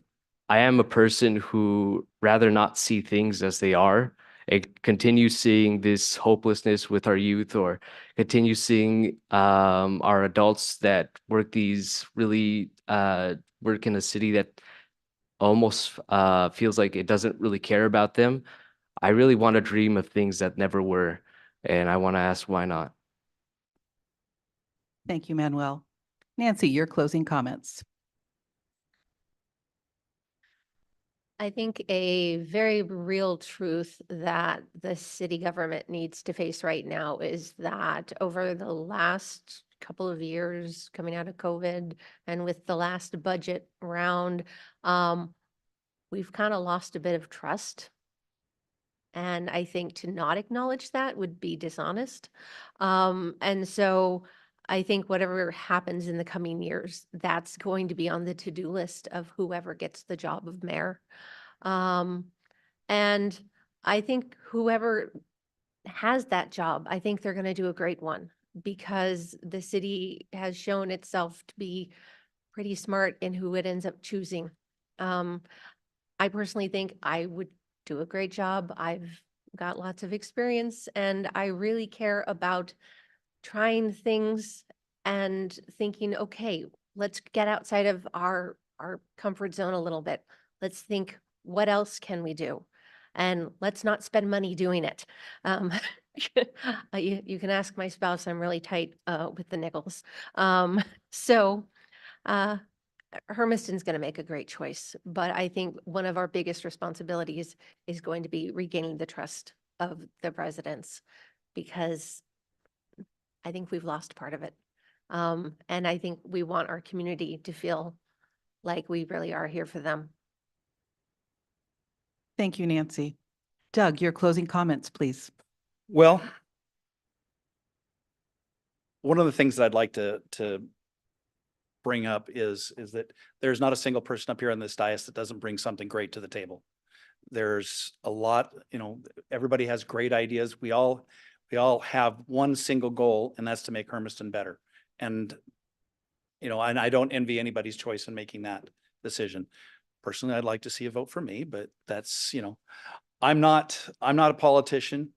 I am a person who rather not see things as they are and continue seeing this hopelessness with our youth, or continue seeing our adults that work these really work in a city that almost feels like it doesn't really care about them. I really want to dream of things that never were, and I want to ask why not. Thank you, Manuel. Nancy, your closing comments. I think a very real truth that the city government needs to face right now is that over the last couple of years coming out of COVID and with the last budget round, we've kind of lost a bit of trust. And I think to not acknowledge that would be dishonest. And so I think whatever happens in the coming years, that's going to be on the to-do list of whoever gets the job of mayor. And I think whoever has that job, I think they're going to do a great one because the city has shown itself to be pretty smart in who it ends up choosing. I personally think I would do a great job. I've got lots of experience and I really care about trying things and thinking, okay, let's get outside of our comfort zone a little bit. Let's think, what else can we do? And let's not spend money doing it. You can ask my spouse, I'm really tight with the nickels. So Hermiston's going to make a great choice, but I think one of our biggest responsibilities is going to be regaining the trust of the residents because I think we've lost part of it. And I think we want our community to feel like we really are here for them. Thank you, Nancy. Doug, your closing comments, please. Well, one of the things that I'd like to bring up is that there's not a single person up here on this dais that doesn't bring something great to the table. There's a lot, everybody has great ideas. We all have one single goal, and that's to make Hermiston better. And, and I don't envy anybody's choice in making that decision. Personally, I'd like to see a vote for me, but that's, I'm not a politician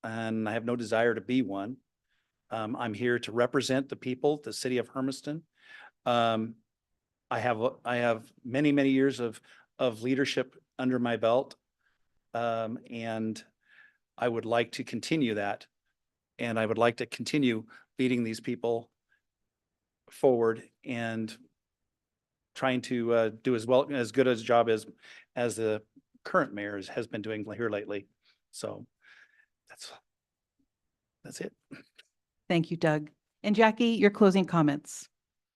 and I have no desire to be one. I'm here to represent the people, the city of Hermiston. I have many, many years of leadership under my belt. And I would like to continue that. And I would like to continue leading these people forward and trying to do as good a job as the current mayor has been doing here lately. So that's it. Thank you, Doug. And Jackie, your closing comments.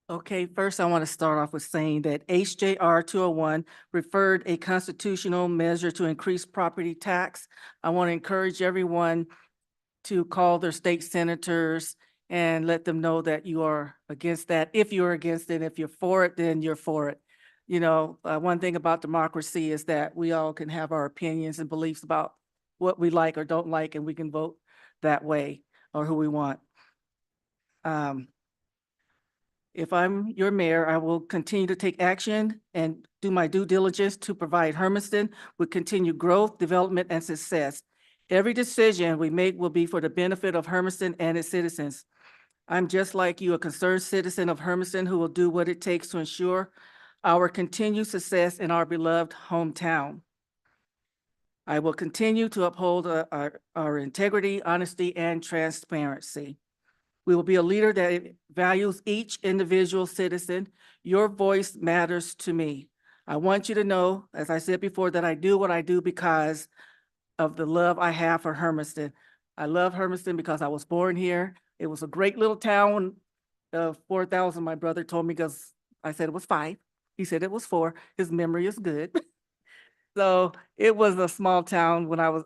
Okay, first I want to start off with saying that HJR 201 referred a constitutional measure to increase property tax. I want to encourage everyone to call their state senators and let them know that you are against that. If you're against it, if you're for it, then you're for it. One thing about democracy is that we all can have our opinions and beliefs about what we like or don't like, and we can vote that way or who we want. If I'm your mayor, I will continue to take action and do my due diligence to provide Hermiston with continued growth, development, and success. Every decision we make will be for the benefit of Hermiston and its citizens. I'm just like you, a concerned citizen of Hermiston who will do what it takes to ensure our continued success in our beloved hometown. I will continue to uphold our integrity, honesty, and transparency. We will be a leader that values each individual citizen. Your voice matters to me. I want you to know, as I said before, that I do what I do because of the love I have for Hermiston. I love Hermiston because I was born here. It was a great little town of 4,000, my brother told me, because I said it was 5. He said it was 4. His memory is good. So it was a small town when I was,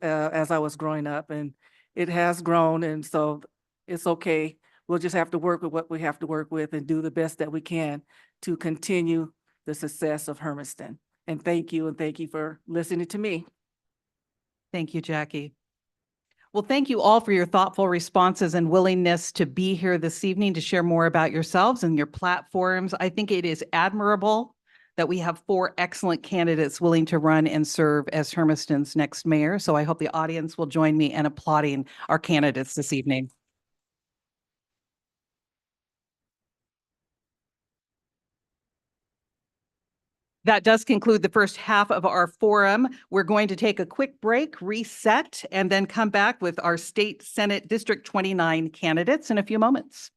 as I was growing up, and it has grown, and so it's okay. We'll just have to work with what we have to work with and do the best that we can to continue the success of Hermiston. And thank you for listening to me. Thank you, Jackie. Well, thank you all for your thoughtful responses and willingness to be here this evening to share more about yourselves and your platforms. I think it is admirable that we have 4 excellent candidates willing to run and serve as Hermiston's next mayor. So I hope the audience will join me in applauding our candidates this evening. That does conclude the first half of our forum. We're going to take a quick break, reset, and then come back with our State Senate District 29 candidates in a few moments.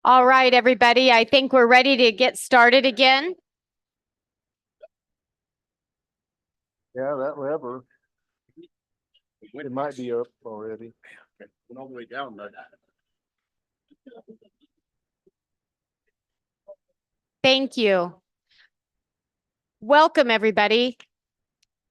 All right, everybody, I think we're ready to get started again. Yeah, that lever. It might be up already. Went all the way down, but. Thank you. Welcome, everybody.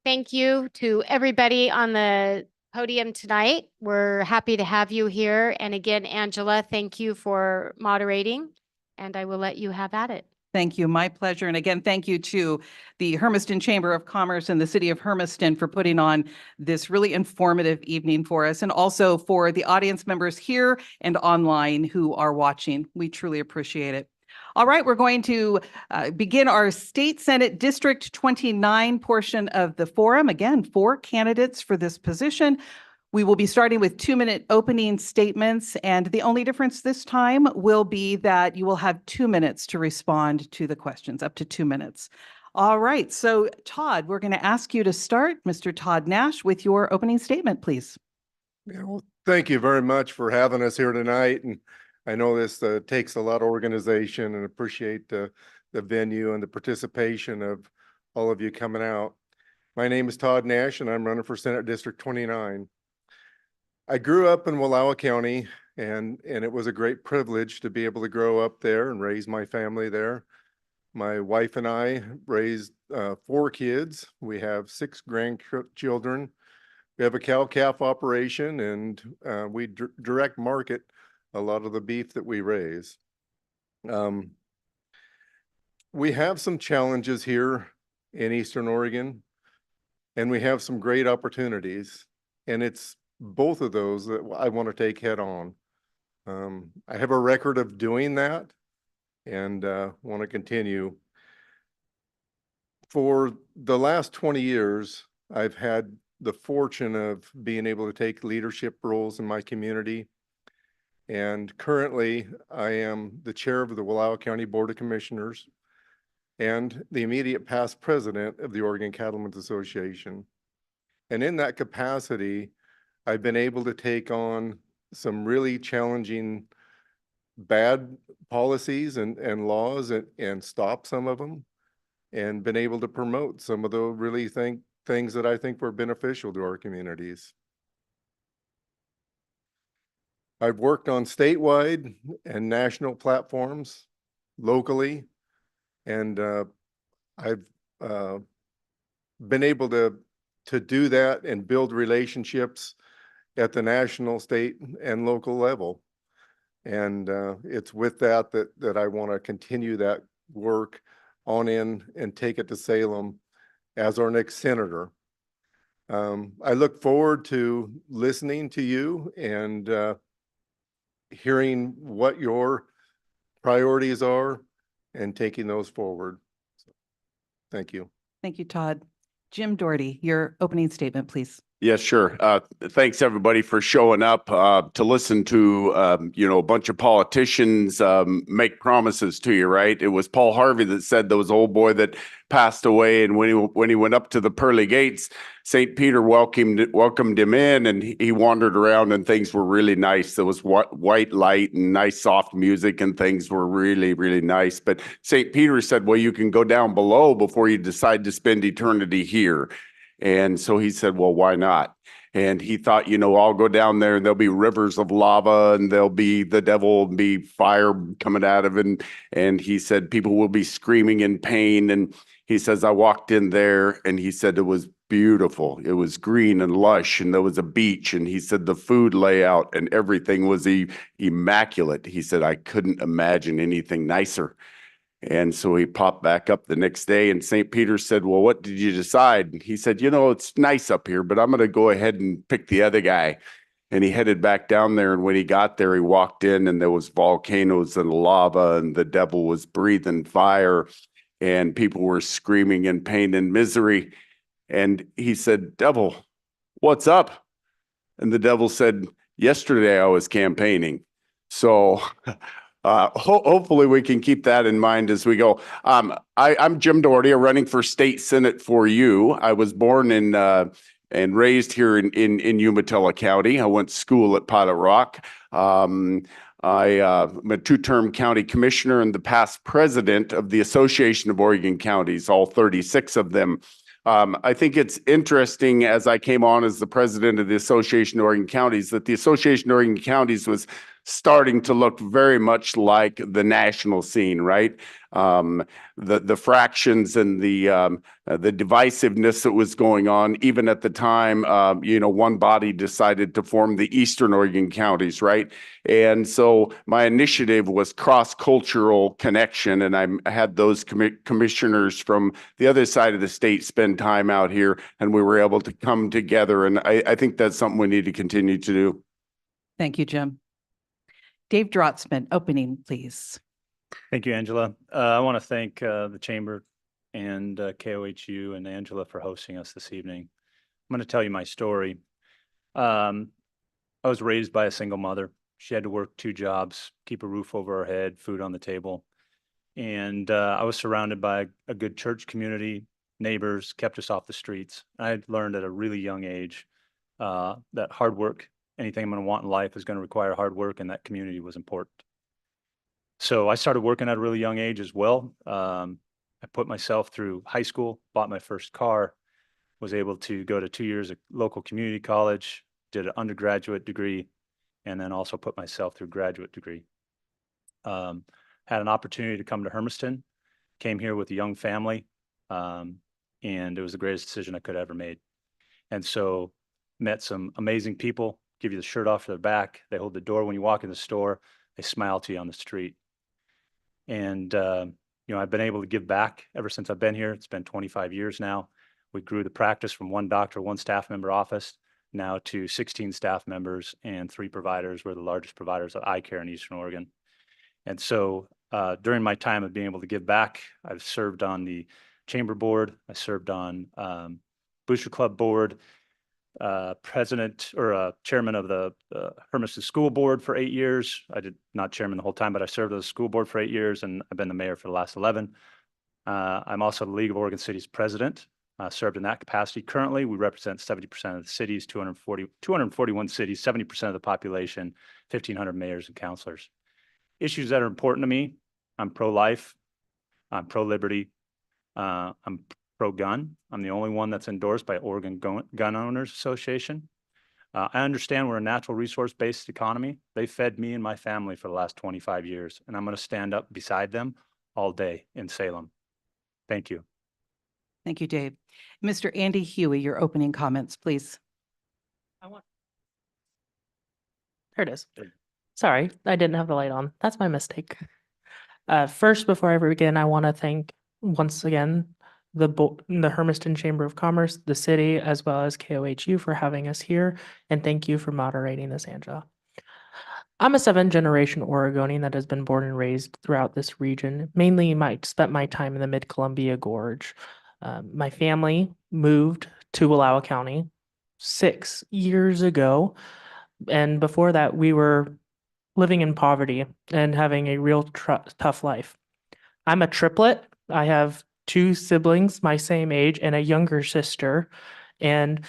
Thank you to everybody on the podium tonight. We're happy to have you here. And again, Angela, thank you for moderating, and I will let you have at it. Thank you. My pleasure. And again, thank you to the Hermiston Chamber of Commerce and the City of Hermiston for putting on this really informative evening for us, and also for the audience members here and online who are watching. We truly appreciate it. All right, we're going to begin our State Senate District 29 portion of the forum. Again, 4 candidates for this position. We will be starting with 2-minute opening statements, and the only difference this time will be that you will have 2 minutes to respond to the questions, up to 2 minutes. All right, so Todd, we're going to ask you to start, Mr. Todd Nash, with your opening statement, please. Yeah, well, thank you very much for having us here tonight. And I know this takes a lot of organization, and appreciate the venue and the participation of all of you coming out. My name is Todd Nash, and I'm running for Senate District 29. I grew up in Wallowa County, and it was a great privilege to be able to grow up there and raise my family there. My wife and I raised 4 kids. We have 6 grandchildren. We have a cow-calf operation, and we direct market a lot of the beef that we raise. We have some challenges here in Eastern Oregon, and we have some great opportunities, and it's both of those that I want to take head on. I have a record of doing that, and want to continue. For the last 20 years, I've had the fortune of being able to take leadership roles in my community. And currently, I am the chair of the Wallowa County Board of Commissioners and the immediate past president of the Oregon Cattlemen's Association. And in that capacity, I've been able to take on some really challenging bad policies and laws and stop some of them, and been able to promote some of the really things that I think were beneficial to our communities. I've worked on statewide and national platforms locally, and I've been able to do that and build relationships at the national, state, and local level. And it's with that I want to continue that work on in and take it to Salem as our next senator. I look forward to listening to you and hearing what your priorities are and taking those forward. Thank you. Thank you, Todd. Jim Doherty, your opening statement, please. Yes, sure. Thanks everybody for showing up to listen to a bunch of politicians make promises to you, right? It was Paul Harvey that said there was an old boy that passed away, and when he went up to the pearly gates, St. Peter welcomed him in, and he wandered around, and things were really nice. There was white light and nice soft music, and things were really, really nice. But St. Peter said, well, you can go down below before you decide to spend eternity here. And so he said, well, why not? And he thought, I'll go down there and there'll be rivers of lava, and there'll be the devil and be fire coming out of it. And he said, people will be screaming in pain. And he says, I walked in there, and he said, it was beautiful. It was green and lush, and there was a beach. And he said, the food layout and everything was immaculate. He said, I couldn't imagine anything nicer. And so he popped back up the next day, and St. Peter said, well, what did you decide? And he said, it's nice up here, but I'm going to go ahead and pick the other guy. And he headed back down there. And when he got there, he walked in, and there was volcanoes and lava, and the devil was breathing fire, and people were screaming in pain and misery. And he said, devil, what's up? And the devil said, yesterday I was campaigning. So hopefully we can keep that in mind as we go. I'm Jim Doherty. I'm running for state senate for you. I was born and raised here in Umatilla County. I went to school at Pilot Rock. I'm a two-term county commissioner and the past president of the Association of Oregon Counties, all 36 of them. I think it's interesting as I came on as the president of the Association of Oregon Counties that the Association of Oregon Counties was starting to look very much like the national scene, right? The fractions and the divisiveness that was going on, even at the time, one body decided to form the Eastern Oregon counties, right? And so my initiative was cross-cultural connection, and I had those commissioners from the other side of the state spend time out here, and we were able to come together. And I think that's something we need to continue to do. Thank you, Jim. Dave Drotzman, opening, please. Thank you, Angela. I want to thank the Chamber and KOHU and Angela for hosting us this evening. I'm going to tell you my story. I was raised by a single mother. She had to work 2 jobs, keep a roof over her head, food on the table. And I was surrounded by a good church community, neighbors, kept us off the streets. I had learned at a really young age that hard work, anything I'm going to want in life is going to require hard work, and that community was important. So I started working at a really young age as well. I put myself through high school, bought my first car, was able to go to 2 years of local community college, did an undergraduate degree, and then also put myself through graduate degree. Had an opportunity to come to Hermiston, came here with a young family, and it was the greatest decision I could have ever made. And so met some amazing people, give you the shirt off their back. They hold the door when you walk in the store. They smile to you on the street. And, I've been able to give back ever since I've been here. It's been 25 years now. We grew the practice from 1 doctor, 1 staff member office, now to 16 staff members and 3 providers. We're the largest providers of eye care in Eastern Oregon. And so during my time of being able to give back, I've served on the chamber board. I served on Booster Club board, president or chairman of the Hermiston School Board for 8 years. I did not chairman the whole time, but I served as a school board for 8 years, and I've been the mayor for the last 11. I'm also the League of Oregon Cities president. Served in that capacity. Currently, we represent 70% of the cities, 241 cities, 70% of the population, 1,500 mayors and councilors. Issues that are important to me: I'm pro-life, I'm pro-liberty, I'm pro-gun. I'm the only one that's endorsed by Oregon Gun Owners Association. I understand we're a natural resource-based economy. They fed me and my family for the last 25 years, and I'm going to stand up beside them all day in Salem. Thank you. Thank you, Dave. Mr. Andy Huey, your opening comments, please. There it is. Sorry, I didn't have the light on. That's my mistake. First, before I begin, I want to thank once again the Hermiston Chamber of Commerce, the city, as well as KOHU for having us here, and thank you for moderating this, Angela. I'm a 7th-generation Oregonian that has been born and raised throughout this region. Mainly, spent my time in the Mid-Columbia Gorge. My family moved to Wallowa County 6 years ago, and before that, we were living in poverty and having a real tough life. I'm a triplet. I have 2 siblings my same age and a younger sister, and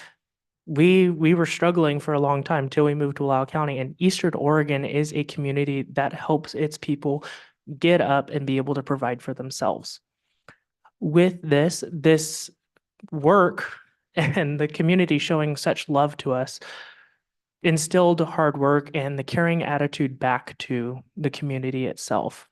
we were struggling for a long time until we moved to Wallowa County. And Eastern Oregon is a community that helps its people get up and be able to provide for themselves. With this work and the community showing such love to us instilled hard work and the caring attitude back to the community itself.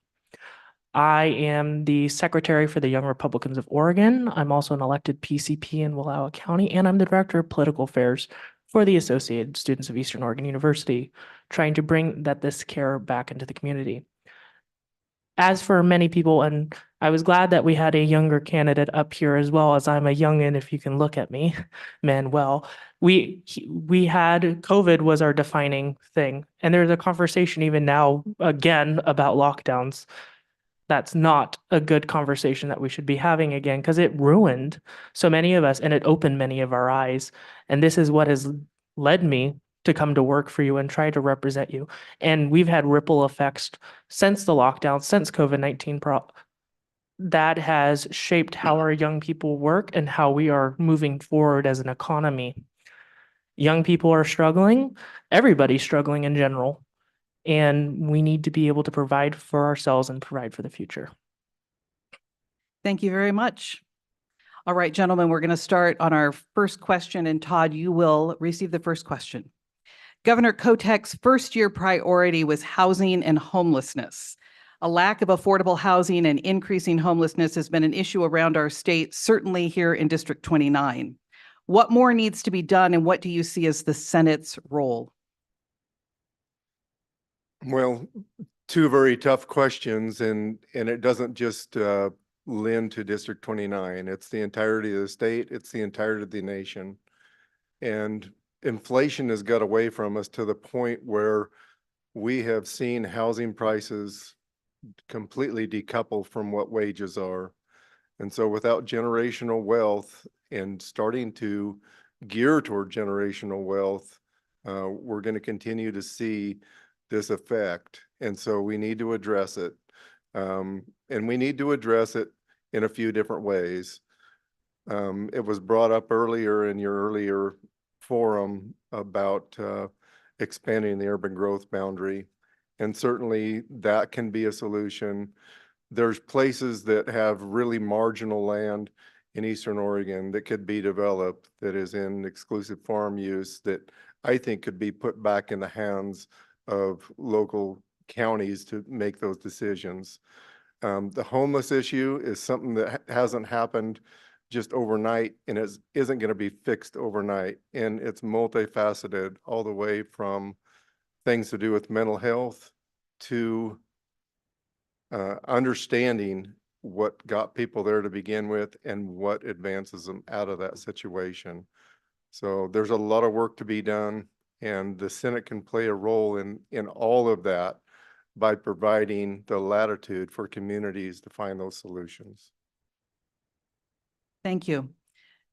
I am the secretary for the Young Republicans of Oregon. I'm also an elected PCP in Wallowa County, and I'm the director of political affairs for the Associated Students of Eastern Oregon University, trying to bring this care back into the community. As for many people, and I was glad that we had a younger candidate up here as well, as I'm a youngin', if you can look at me, Manuel. We had COVID was our defining thing, and there's a conversation even now again about lockdowns. That's not a good conversation that we should be having again, because it ruined so many of us and it opened many of our eyes. And this is what has led me to come to work for you and try to represent you. And we've had ripple effects since the lockdown, since COVID-19 that has shaped how our young people work and how we are moving forward as an economy. Young people are struggling. Everybody's struggling in general. and we need to be able to provide for ourselves and provide for the future. Thank you very much. All right, gentlemen, we're going to start on our first question, and Todd, you will receive the first question. Governor Kotek's first-year priority was housing and homelessness. A lack of affordable housing and increasing homelessness has been an issue around our state, certainly here in District 29. What more needs to be done, and what do you see as the Senate's role? Well, two very tough questions, and it doesn't just lend to District 29. It's the entirety of the state. It's the entirety of the nation. And inflation has got away from us to the point where we have seen housing prices completely decouple from what wages are. And so without generational wealth and starting to gear toward generational wealth, we're going to continue to see this effect. And so we need to address it. And we need to address it in a few different ways. It was brought up earlier in your earlier forum about expanding the urban growth boundary. And certainly that can be a solution. There's places that have really marginal land in Eastern Oregon that could be developed that is in exclusive farm use that I think could be put back in the hands of local counties to make those decisions. The homeless issue is something that hasn't happened just overnight, and it isn't going to be fixed overnight. And it's multifaceted all the way from things to do with mental health to understanding what got people there to begin with and what advances them out of that situation. So there's a lot of work to be done, and the Senate can play a role in all of that by providing the latitude for communities to find those solutions. Thank you.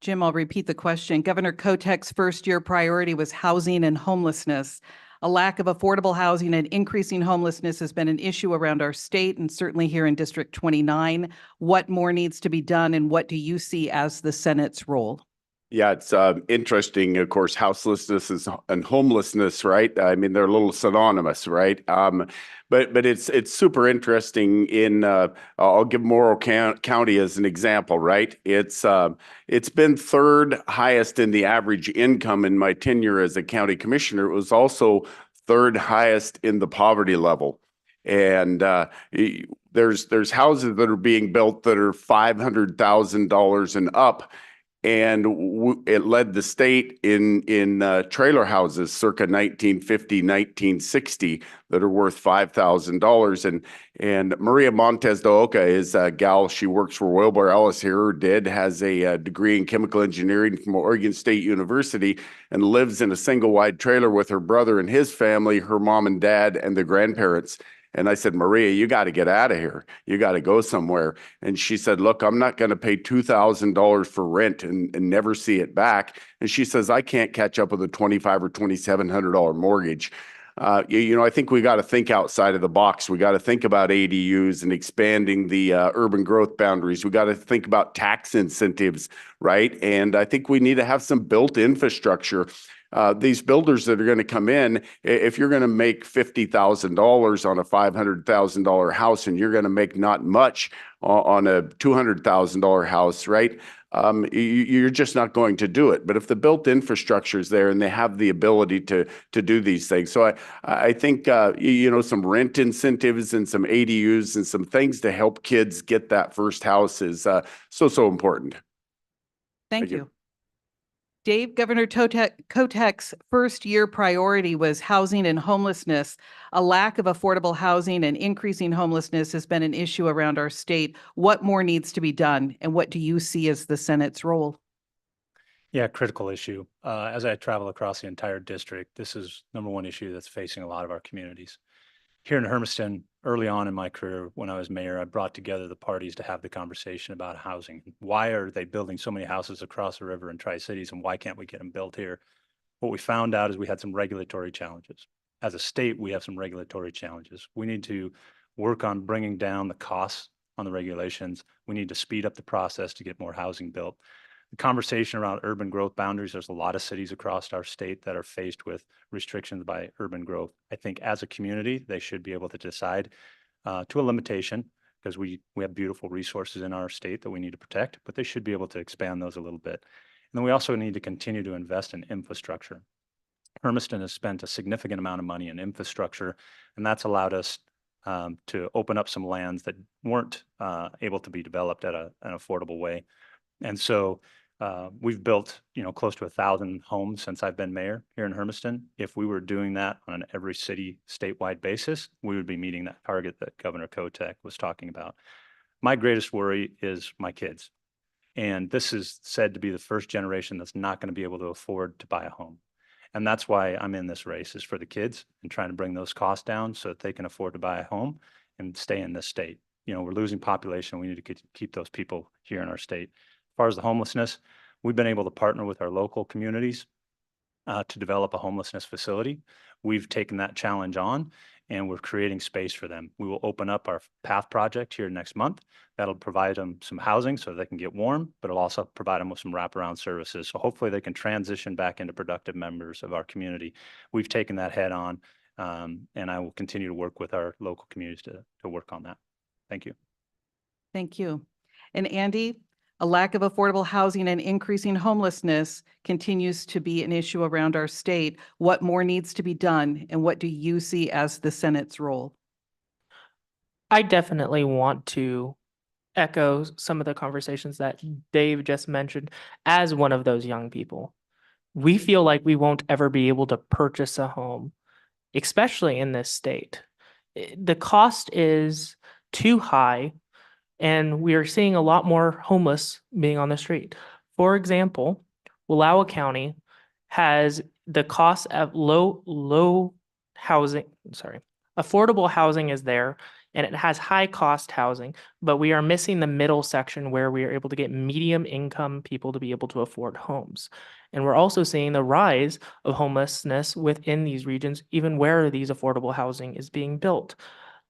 Jim, I'll repeat the question. Governor Kotek's first-year priority was housing and homelessness. A lack of affordable housing and increasing homelessness has been an issue around our state and certainly here in District 29. What more needs to be done, and what do you see as the Senate's role? Yeah, it's interesting. Of course, houselessness and homelessness, right? I mean, they're a little synonymous, right? But it's super interesting. I'll give Morrow County as an example, right? It's been third highest in the average income in my tenure as a county commissioner. It was also third highest in the poverty level. And there's houses that are being built that are $500,000 and up. And it led the state in trailer houses circa 1950, 1960 that are worth $5,000. And Maria Montes de Oca is a gal. She works for Wilbur Ellis here, or has a degree in chemical engineering from Oregon State University, and lives in a single wide trailer with her brother and his family, her mom and dad, and the grandparents. And I said, Maria, you got to get out of here. You got to go somewhere. And she said, look, I'm not going to pay $2,000 for rent and never see it back. And she says, I can't catch up with a $2,500 or $2,700 mortgage. I think we got to think outside of the box. We got to think about ADUs and expanding the urban growth boundaries. We got to think about tax incentives, right? And I think we need to have some built infrastructure. These builders that are going to come in, if you're going to make $50,000 on a $500,000 house and you're going to make not much on a $200,000 house, right? You're just not going to do it. But if the built infrastructure is there and they have the ability to do these things. So I think, some rent incentives and some ADUs and some things to help kids get that first house is so important. Thank you. Dave, Governor Kotek's first-year priority was housing and homelessness. A lack of affordable housing and increasing homelessness has been an issue around our state. What more needs to be done, and what do you see as the Senate's role? Yeah, critical issue. As I travel across the entire district, this is number one issue that's facing a lot of our communities. Here in Hermiston, early on in my career when I was mayor, I brought together the parties to have the conversation about housing. Why are they building so many houses across the river in Tri-Cities, and why can't we get them built here? What we found out is we had some regulatory challenges. As a state, we have some regulatory challenges. We need to work on bringing down the costs on the regulations. We need to speed up the process to get more housing built. the conversation around urban growth boundaries, there's a lot of cities across our state that are faced with restrictions by urban growth. I think as a community, they should be able to decide to a limitation, because we have beautiful resources in our state that we need to protect, but they should be able to expand those a little bit. And then we also need to continue to invest in infrastructure. Hermiston has spent a significant amount of money in infrastructure, and that's allowed us to open up some lands that weren't able to be developed at an affordable way. And so we've built, close to 1,000 homes since I've been mayor here in Hermiston. If we were doing that on an every city statewide basis, we would be meeting that target that Governor Kotek was talking about. My greatest worry is my kids. And this is said to be the first generation that's not going to be able to afford to buy a home. And that's why I'm in this race, is for the kids and trying to bring those costs down so that they can afford to buy a home and stay in this state. We're losing population. We need to keep those people here in our state. As far as the homelessness, we've been able to partner with our local communities to develop a homelessness facility. We've taken that challenge on, and we're creating space for them. We will open up our PATH project here next month. That'll provide them some housing so they can get warm, but it'll also provide them with some wraparound services. So hopefully they can transition back into productive members of our community. We've taken that head on, and I will continue to work with our local communities to work on that. Thank you. Thank you. And Andy, a lack of affordable housing and increasing homelessness continues to be an issue around our state. What more needs to be done, and what do you see as the Senate's role? I definitely want to echo some of the conversations that Dave just mentioned as one of those young people. We feel like we won't ever be able to purchase a home, especially in this state. The cost is too high, and we are seeing a lot more homeless being on the street. For example, Wallowa County has the cost of affordable housing is there, and it has high cost housing, but we are missing the middle section where we are able to get medium income people to be able to afford homes. And we're also seeing the rise of homelessness within these regions, even where these affordable housing is being built.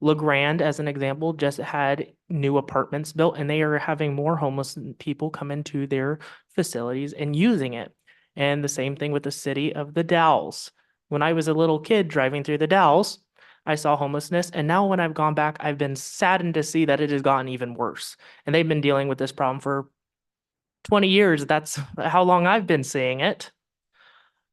LeGrand, as an example, just had new apartments built, and they are having more homeless people come into their facilities and using it. And the same thing with the city of the Dalles. When I was a little kid driving through the Dalles, I saw homelessness, and now when I've gone back, I've been saddened to see that it has gotten even worse. And they've been dealing with this problem for 20 years. That's how long I've been seeing it.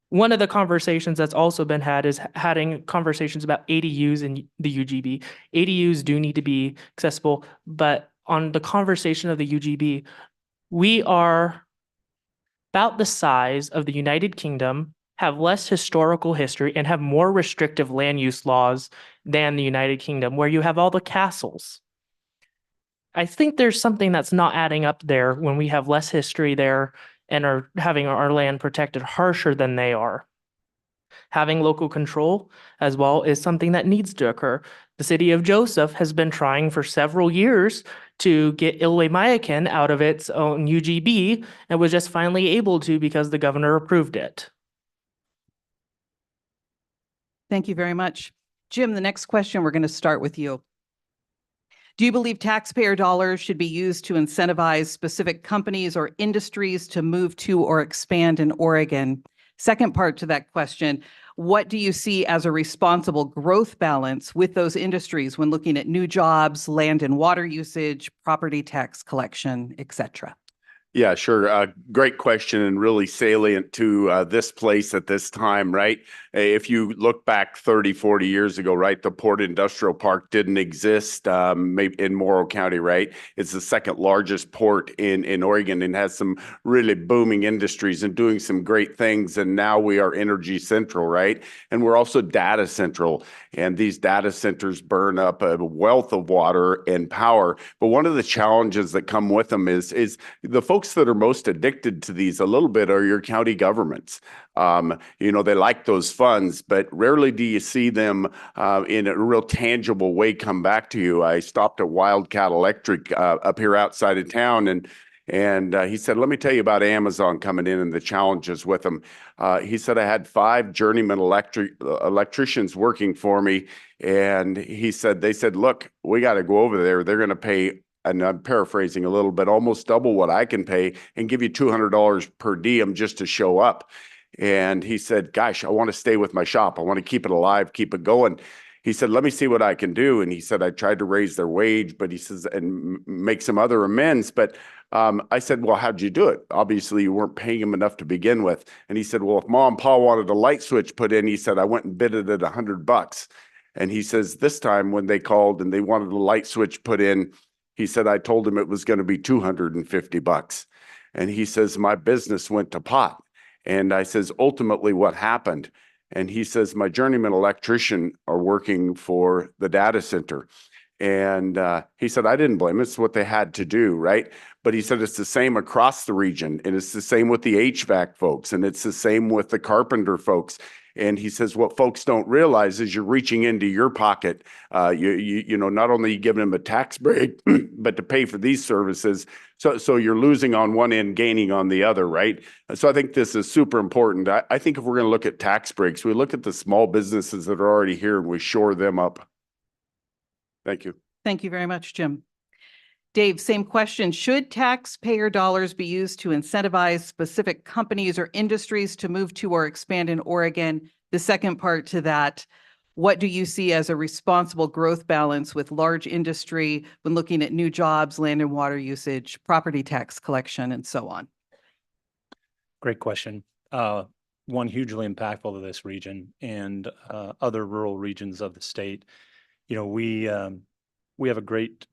One of the conversations that's also been had is having conversations about ADUs in the UGB. ADUs do need to be accessible, but on the conversation of the UGB, we are about the size of the United Kingdom, have less historical history, and have more restrictive land use laws than the United Kingdom, where you have all the castles. I think there's something that's not adding up there when we have less history there and are having our land protected harsher than they are. Having local control as well is something that needs to occur. The city of Joseph has been trying for several years to get Ilwe-Mayakan out of its own UGB and was just finally able to because the governor approved it. Thank you very much. Jim, the next question, we're going to start with you. Do you believe taxpayer dollars should be used to incentivize specific companies or industries to move to or expand in Oregon? Second part to that question, what do you see as a responsible growth balance with those industries when looking at new jobs, land and water usage, property tax collection, et cetera? Yeah, sure. Great question, and really salient to this place at this time, right? If you look back 30, 40 years ago, right, the Port Industrial Park didn't exist maybe in Morrow County, right? It's the second largest port in Oregon and has some really booming industries and doing some great things. And now we are energy central, right? And we're also data central. And these data centers burn up a wealth of water and power. But one of the challenges that come with them is the folks that are most addicted to these a little bit are your county governments. They like those funds, but rarely do you see them in a real tangible way come back to you. I stopped at Wildcat Electric up here outside of town, and he said, let me tell you about Amazon coming in and the challenges with them. He said, I had 5 journeyman electricians working for me. And he said, they said, look, we got to go over there. They're going to pay and I'm paraphrasing a little bit, almost double what I can pay and give you $200 per diem just to show up. And he said, gosh, I want to stay with my shop. I want to keep it alive, keep it going. He said, let me see what I can do. And he said, I tried to raise their wage, but he says, and make some other amends. But I said, well, how'd you do it? Obviously, you weren't paying him enough to begin with. And he said, well, if Mom and Pa wanted a light switch put in, he said, I went and bid it at $100. And he says, this time when they called and they wanted a light switch put in, he said, I told him it was going to be $250. And he says, my business went to pot. And I says, ultimately, what happened? And he says, my journeyman electrician are working for the data center. And he said, I didn't blame him. It's what they had to do, right? But he said, it's the same across the region. And it's the same with the HVAC folks. And it's the same with the carpenter folks. And he says, what folks don't realize is you're reaching into your pocket. You know, not only giving them a tax break, but to pay for these services. So you're losing on one end, gaining on the other, right? So I think this is super important. I think if we're going to look at tax breaks, we look at the small businesses that are already here and we shore them up. Thank you. Thank you very much, Jim. Dave, same question. Should taxpayer dollars be used to incentivize specific companies or industries to move to or expand in Oregon? The second part to that, what do you see as a responsible growth balance with large industry when looking at new jobs, land and water usage, property tax collection, and so on? Great question. One hugely impactful to this region and other rural regions of the state. You know, we have a great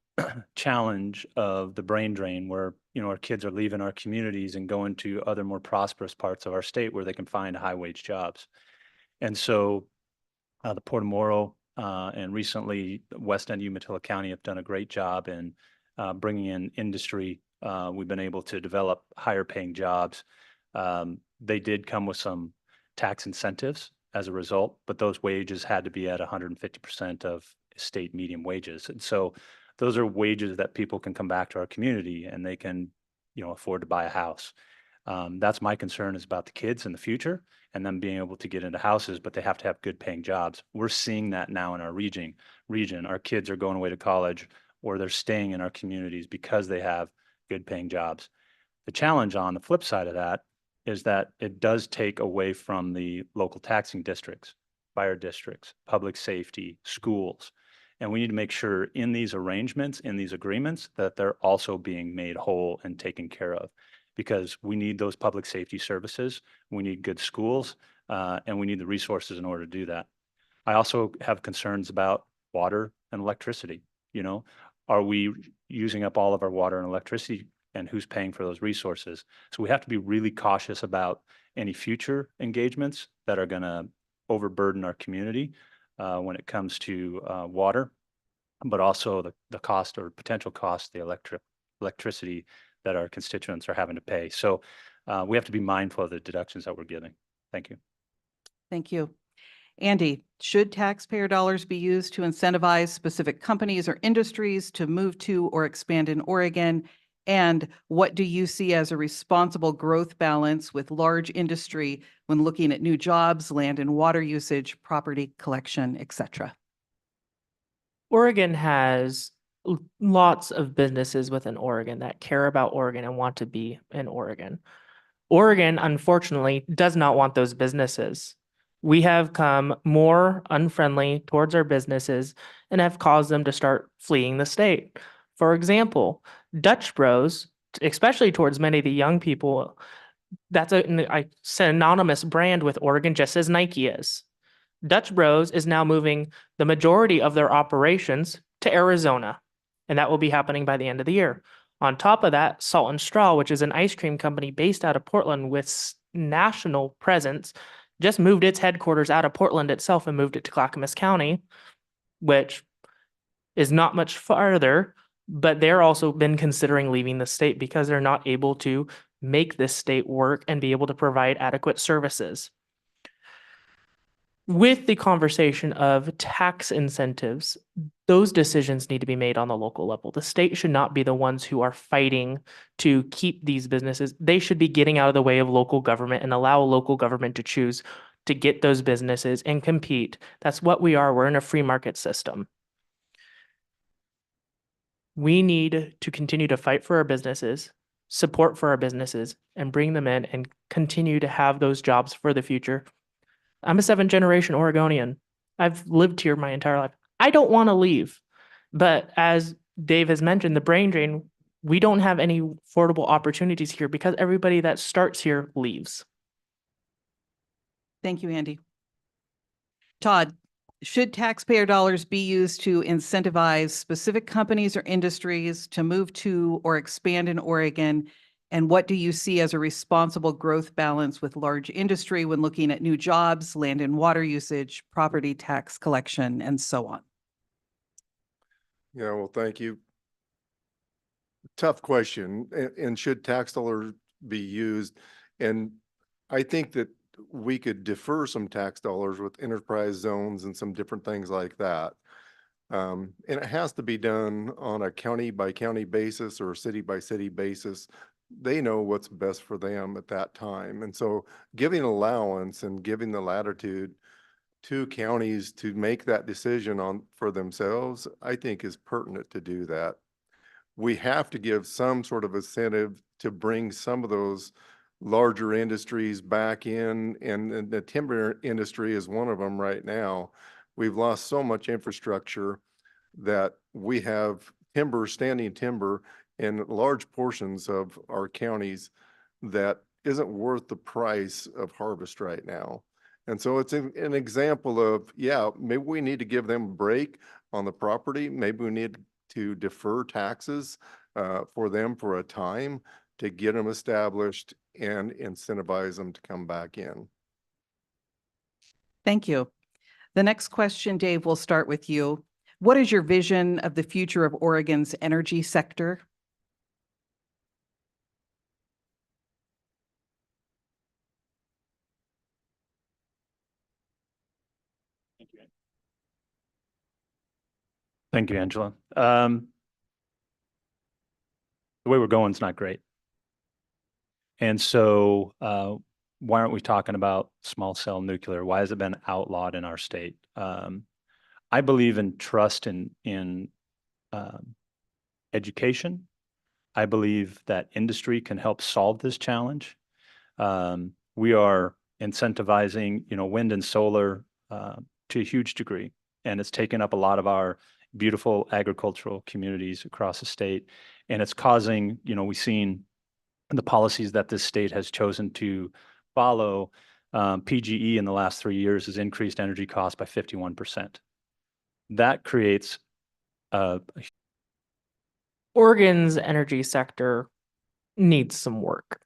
challenge of the brain drain where, you know, our kids are leaving our communities and going to other more prosperous parts of our state where they can find high wage jobs. And so the Port of Morrow and recently West End Umatilla County have done a great job in bringing in industry. We've been able to develop higher paying jobs. They did come with some tax incentives as a result, but those wages had to be at 150% of state median wages. And so those are wages that people can come back to our community and they can, you know, afford to buy a house. That's my concern, is about the kids in the future and them being able to get into houses, but they have to have good paying jobs. We're seeing that now in our region. Our kids are going away to college or they're staying in our communities because they have good paying jobs. The challenge on the flip side of that is that it does take away from the local taxing districts, fire districts, public safety, schools. And we need to make sure in these arrangements, in these agreements, that they're also being made whole and taken care of, because we need those public safety services, we need good schools, and we need the resources in order to do that. I also have concerns about water and electricity. You know, are we using up all of our water and electricity, and who's paying for those resources? So we have to be really cautious about any future engagements that are going to overburden our community when it comes to water, but also the cost or potential cost, the electricity that our constituents are having to pay. So we have to be mindful of the deductions that we're giving. Thank you. Thank you. Andy, should taxpayer dollars be used to incentivize specific companies or industries to move to or expand in Oregon? And what do you see as a responsible growth balance with large industry when looking at new jobs, land and water usage, property collection, et cetera? Oregon has lots of businesses within Oregon that care about Oregon and want to be in Oregon. Oregon, unfortunately, does not want those businesses. We have come more unfriendly towards our businesses and have caused them to start fleeing the state. For example, Dutch Bros, especially towards many of the young people, that's a synonymous brand with Oregon, just as Nike is. Dutch Bros is now moving the majority of their operations to Arizona, and that will be happening by the end of the year. On top of that, Salt and Straw, which is an ice cream company based out of Portland with national presence, just moved its headquarters out of Portland itself and moved it to Clackamas County, which is not much farther, but they're also been considering leaving the state because they're not able to make this state work and be able to provide adequate services. With the conversation of tax incentives, those decisions need to be made on the local level. The state should not be the ones who are fighting to keep these businesses. They should be getting out of the way of local government and allow local government to choose to get those businesses and compete. That's what we are. We're in a free market system. We need to continue to fight for our businesses, support for our businesses, and bring them in and continue to have those jobs for the future. I'm a 7th-generation Oregonian. I've lived here my entire life. I don't want to leave. But as Dave has mentioned, the brain drain, we don't have any affordable opportunities here because everybody that starts here leaves. Thank you, Andy. Todd, should taxpayer dollars be used to incentivize specific companies or industries to move to or expand in Oregon? And what do you see as a responsible growth balance with large industry when looking at new jobs, land and water usage, property tax collection, and so on? Yeah, well, thank you. Tough question. And should tax dollars be used? And I think that we could defer some tax dollars with enterprise zones and some different things like that. And it has to be done on a county by county basis or city by city basis. They know what's best for them at that time. And so giving allowance and giving the latitude to counties to make that decision on for themselves, I think is pertinent to do that. We have to give some sort of incentive to bring some of those larger industries back in, and the timber industry is one of them right now. We've lost so much infrastructure that we have timber, standing timber in large portions of our counties that isn't worth the price of harvest right now. And so it's an example of, yeah, maybe we need to give them a break on the property. Maybe we need to defer taxes for them for a time to get them established and incentivize them to come back in. Thank you. The next question, Dave, we'll start with you. What is your vision of the future of Oregon's energy sector? Thank you, Angela. The way we're going is not great. And so why aren't we talking about small cell nuclear? Why has it been outlawed in our state? I believe in trust in education. I believe that industry can help solve this challenge. We are incentivizing, wind and solar to a huge degree, and it's taken up a lot of our beautiful agricultural communities across the state, and it's causing, we've seen the policies that this state has chosen to follow. PGE in the last 3 years has increased energy costs by 51%. That creates Oregon's energy sector needs some work.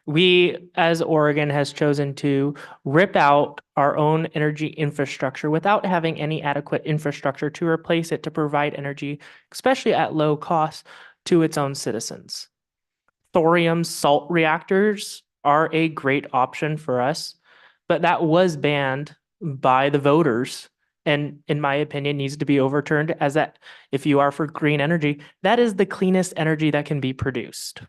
We, as Oregon, has chosen to rip out our own energy infrastructure without having any adequate infrastructure to replace it to provide energy, especially at low cost, to its own citizens. Thorium salt reactors are a great option for us, but that was banned by the voters, and in my opinion needs to be overturned, as that, if you are for green energy, that is the cleanest energy that can be produced.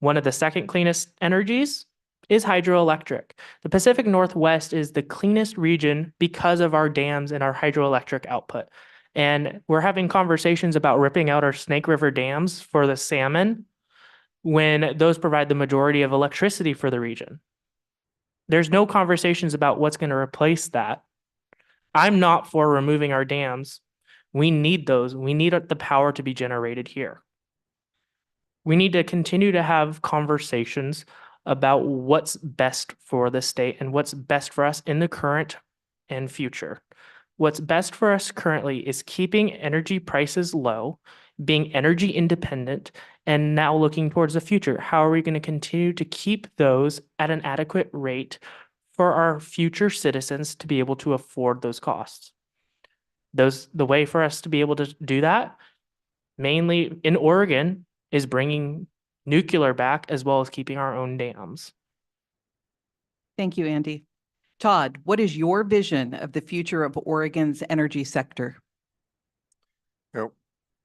One of the second cleanest energies is hydroelectric. The Pacific Northwest is the cleanest region because of our dams and our hydroelectric output. And we're having conversations about ripping out our Snake River dams for the salmon when those provide the majority of electricity for the region. There's no conversations about what's going to replace that. I'm not for removing our dams. We need those. We need the power to be generated here. We need to continue to have conversations about what's best for the state and what's best for us in the current and future. What's best for us currently is keeping energy prices low, being energy independent, and now looking towards the future. How are we going to continue to keep those at an adequate rate for our future citizens to be able to afford those costs? The way for us to be able to do that, mainly in Oregon, is bringing nuclear back as well as keeping our own dams. Thank you, Andy. Todd, what is your vision of the future of Oregon's energy sector?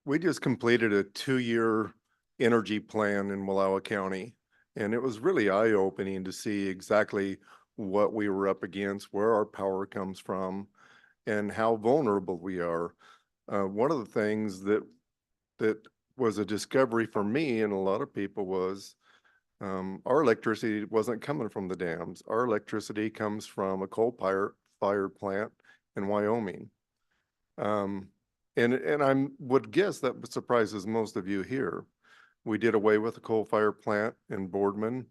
We just completed a 2-year energy plan in Wallowa County, and it was really eye-opening to see exactly what we were up against, where our power comes from, and how vulnerable we are. One of the things that that was a discovery for me and a lot of people was our electricity wasn't coming from the dams. Our electricity comes from a coal-fired plant in Wyoming. And I would guess that surprises most of you here. We did away with the coal-fired plant in Boardman.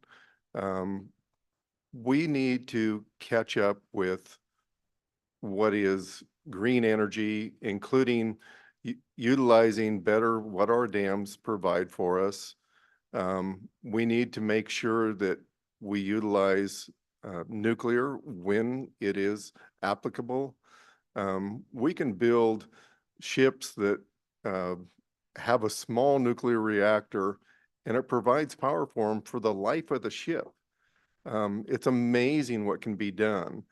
We need to catch up with what is green energy, including utilizing better what our dams provide for us. We need to make sure that we utilize nuclear when it is applicable. We can build ships that have a small nuclear reactor and it provides power for them for the life of the ship. It's amazing what can be done.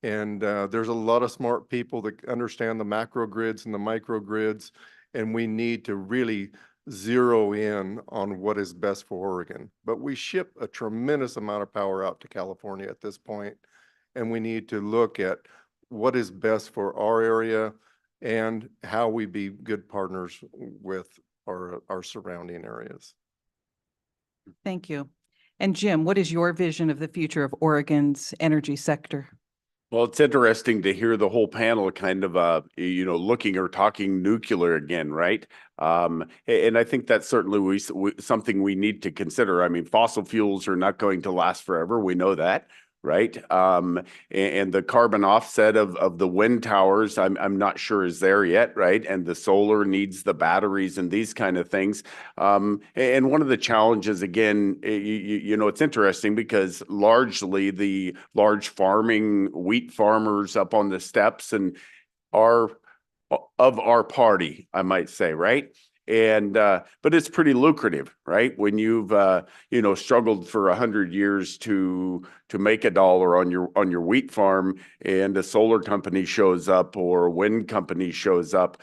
And there's a lot of smart people that understand the macro grids and the micro grids, and we need to really zero in on what is best for Oregon. But we ship a tremendous amount of power out to California at this point, and we need to look at what is best for our area and how we be good partners with our surrounding areas. Thank you. And Jim, what is your vision of the future of Oregon's energy sector? Well, it's interesting to hear the whole panel kind of, looking or talking nuclear again, right? And I think that's certainly something we need to consider. I mean, fossil fuels are not going to last forever. We know that, right? And the carbon offset of the wind towers, I'm not sure is there yet, right? And the solar needs the batteries and these kind of things. And one of the challenges, again, it's interesting because largely the large farming wheat farmers up on the steppes and are of our party, I might say, right? And but it's pretty lucrative, right? When you've struggled for 100 years to make $1 on your wheat farm, and a solar company shows up or a wind company shows up,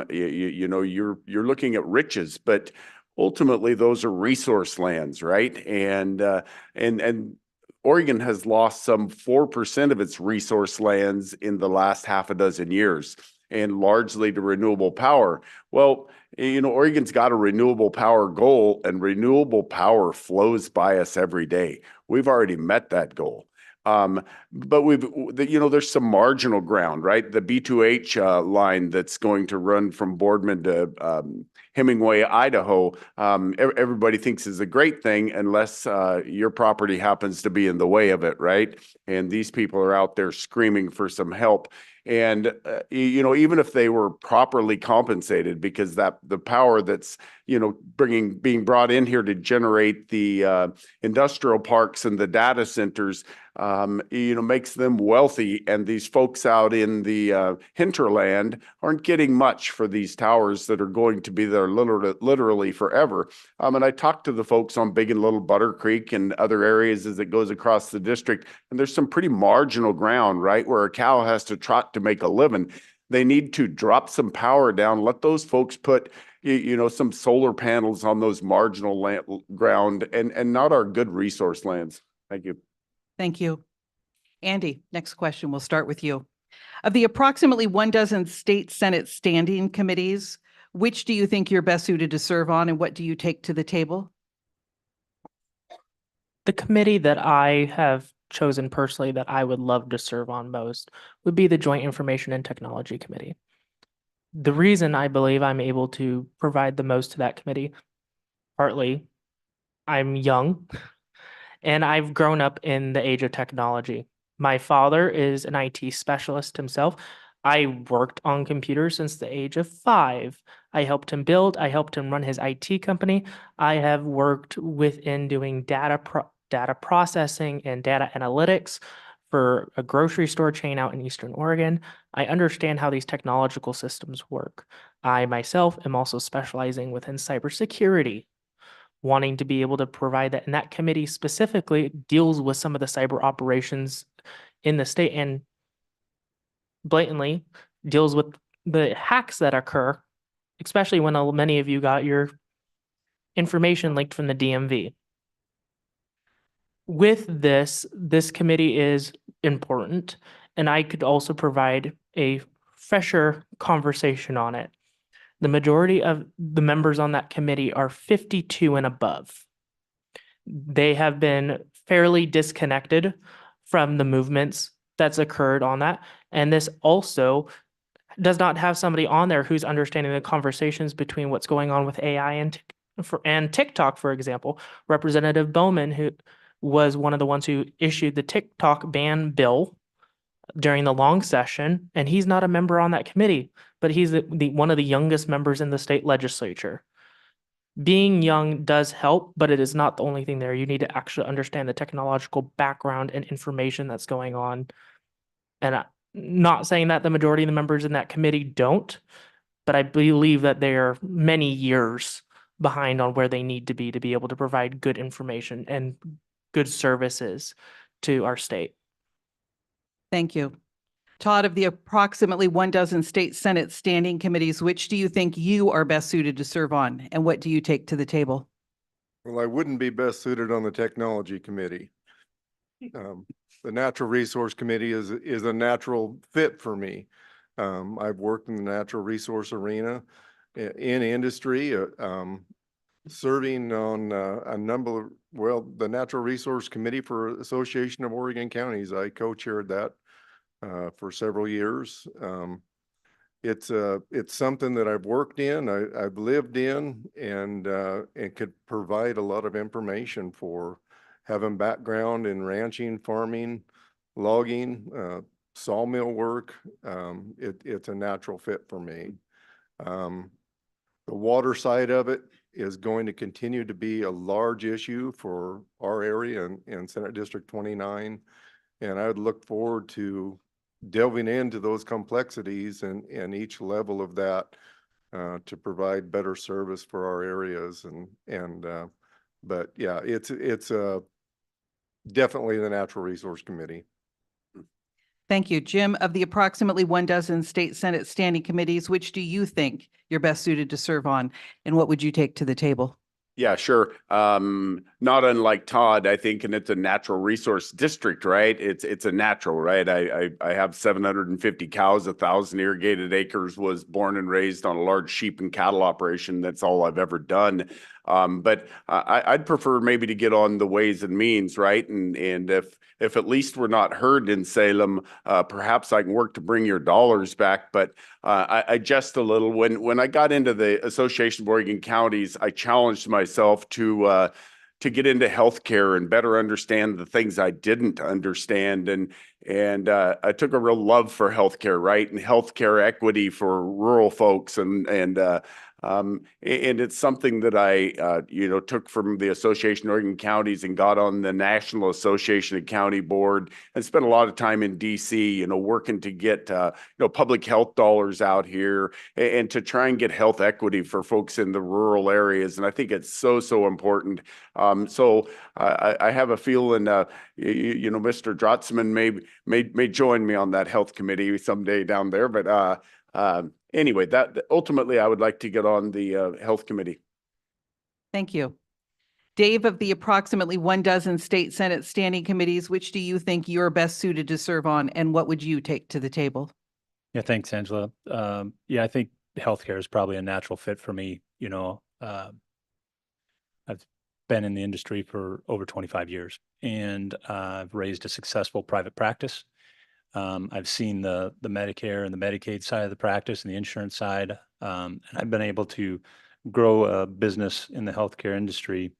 you're looking at riches, but ultimately those are resource lands, right? And Oregon has lost some 4% of its resource lands in the last half a dozen years, and largely to renewable power. Well, Oregon's got a renewable power goal, and renewable power flows by us every day. We've already met that goal. But there's some marginal ground, right? The B2H line that's going to run from Boardman to Hemingway, Idaho, everybody thinks is a great thing unless your property happens to be in the way of it, right? And these people are out there screaming for some help. And even if they were properly compensated, because the power that's being brought in here to generate the industrial parks and the data centers, makes them wealthy, and these folks out in the hinterland aren't getting much for these towers that are going to be there literally forever. And I talked to the folks on Big and Little Butter Creek and other areas as it goes across the district, and there's some pretty marginal ground, right, where a cow has to trot to make a living. They need to drop some power down, let those folks put some solar panels on those marginal ground and not our good resource lands. Thank you. Thank you. Andy, next question. We'll start with you. Of the approximately 12 state Senate standing committees, which do you think you're best suited to serve on, and what do you take to the table? The committee that I have chosen personally that I would love to serve on most would be the Joint Information and Technology Committee. The reason I believe I'm able to provide the most to that committee, partly I'm young and I've grown up in the age of technology. My father is an IT specialist himself. I worked on computers since the age of 5. I helped him build, I helped him run his IT company. I have worked within doing data processing and data analytics for a grocery store chain out in Eastern Oregon. I understand how these technological systems work. I myself am also specializing within cybersecurity, wanting to be able to provide that. And that committee specifically deals with some of the cyber operations in the state and blatantly deals with the hacks that occur, especially when many of you got your information leaked from the DMV. With this committee is important, and I could also provide a fresher conversation on it. the majority of the members on that committee are 52 and above. They have been fairly disconnected from the movements that's occurred on that. And this also does not have somebody on there who's understanding the conversations between what's going on with AI and TikTok, for example. Representative Bowman, who was one of the ones who issued the TikTok ban bill during the long session, and he's not a member on that committee, but he's the one of the youngest members in the state legislature. Being young does help, but it is not the only thing there. You need to actually understand the technological background and information that's going on. And I'm not saying that the majority of the members in that committee don't, but I believe that they are many years behind on where they need to be able to provide good information and good services to our state. Thank you. Todd, of the approximately 12 state Senate standing committees, which do you think you are best suited to serve on, and what do you take to the table? Well, I wouldn't be best suited on the technology committee. The Natural Resource Committee is a natural fit for me. I've worked in the natural resource arena in industry, serving on a number of, well, the Natural Resource Committee for Association of Oregon Counties. I co-chaired that for several years. It's something that I've worked in, I've lived in, and it could provide a lot of information for having background in ranching, farming, logging, sawmill work. It's a natural fit for me. The water side of it is going to continue to be a large issue for our area in Senate District 29. And I would look forward to delving into those complexities and each level of that to provide better service for our areas. But yeah, it's definitely the Natural Resource Committee. Thank you. Jim, of the approximately 12 state Senate standing committees, which do you think you're best suited to serve on, and what would you take to the table? Yeah, sure. Not unlike Todd, I think, and it's a natural resource district, right? It's a natural, right? I have 750 cows, 1,000 irrigated acres, was born and raised on a large sheep and cattle operation. That's all I've ever done. But I'd prefer maybe to get on the ways and means, right? And if at least we're not heard in Salem, perhaps I can work to bring your dollars back. But I just a little. When I got into the Association of Oregon Counties, I challenged myself to get into healthcare and better understand the things I didn't understand. And I took a real love for healthcare, right? And healthcare equity for rural folks and it's something that I, took from the Association of Oregon Counties and got on the National Association of County Board and spent a lot of time in DC, working to get, public health dollars out here and to try and get health equity for folks in the rural areas. And I think it's so important. So I have a feeling, Mr. Drotzman may join me on that health committee someday down there, but anyway, that ultimately I would like to get on the health committee. Thank you. Dave, of the approximately 12 state Senate standing committees, which do you think you're best suited to serve on, and what would you take to the table? Yeah, thanks, Angela. I think healthcare is probably a natural fit for me. I've been in the industry for over 25 years, and I've raised a successful private practice. I've seen the Medicare and the Medicaid side of the practice and the insurance side, and I've been able to grow a business in the healthcare industry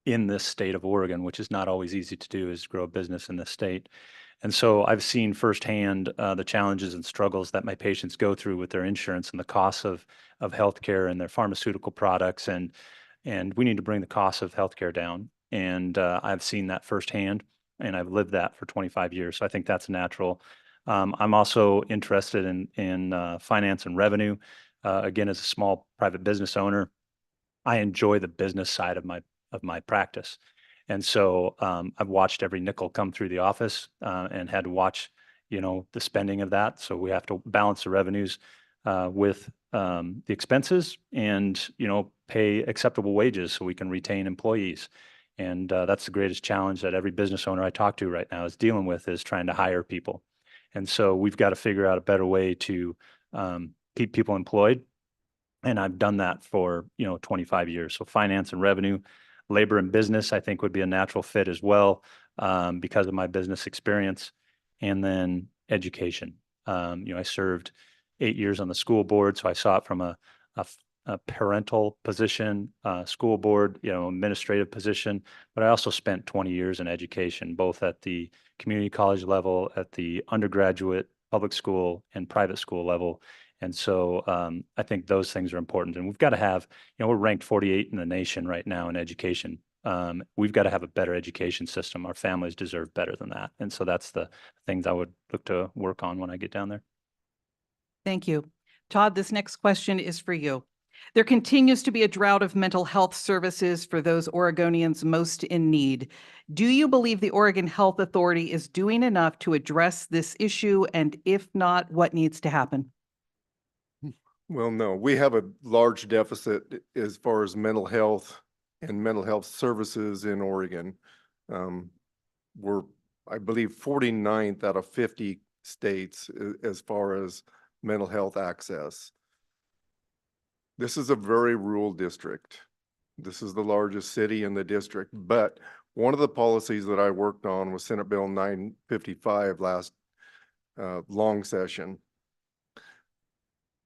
in this state of Oregon, which is not always easy to do, is grow a business in this state. And so I've seen firsthand the challenges and struggles that my patients go through with their insurance and the costs of healthcare and their pharmaceutical products, and we need to bring the costs of healthcare down. And I've seen that firsthand, and I've lived that for 25 years. So I think that's natural. I'm also interested in finance and revenue. Again, as a small private business owner, I enjoy the business side of my practice. And so I've watched every nickel come through the office and had to watch, the spending of that. So we have to balance the revenues with the expenses and, pay acceptable wages so we can retain employees. And that's the greatest challenge that every business owner I talk to right now is dealing with, is trying to hire people. And so we've got to figure out a better way to keep people employed And I've done that for, 25 years. So finance and revenue, labor and business, I think would be a natural fit as well, because of my business experience. And then education. I served 8 years on the school board, so I saw it from a parental position, school board, administrative position, but I also spent 20 years in education, both at the community college level, at the undergraduate, public school, and private school level. And so I think those things are important. And we've got to have, we're ranked 48 in the nation right now in education. We've got to have a better education system. Our families deserve better than that. And so that's the things I would look to work on when I get down there. Thank you. Todd, this next question is for you. There continues to be a drought of mental health services for those Oregonians most in need. Do you believe the Oregon Health Authority is doing enough to address this issue? And if not, what needs to happen? Well, no, we have a large deficit as far as mental health and mental health services in Oregon. We're, I believe, 49th out of 50 states as far as mental health access. This is a very rural district. This is the largest city in the district, but one of the policies that I worked on was Senate Bill 955 last long session.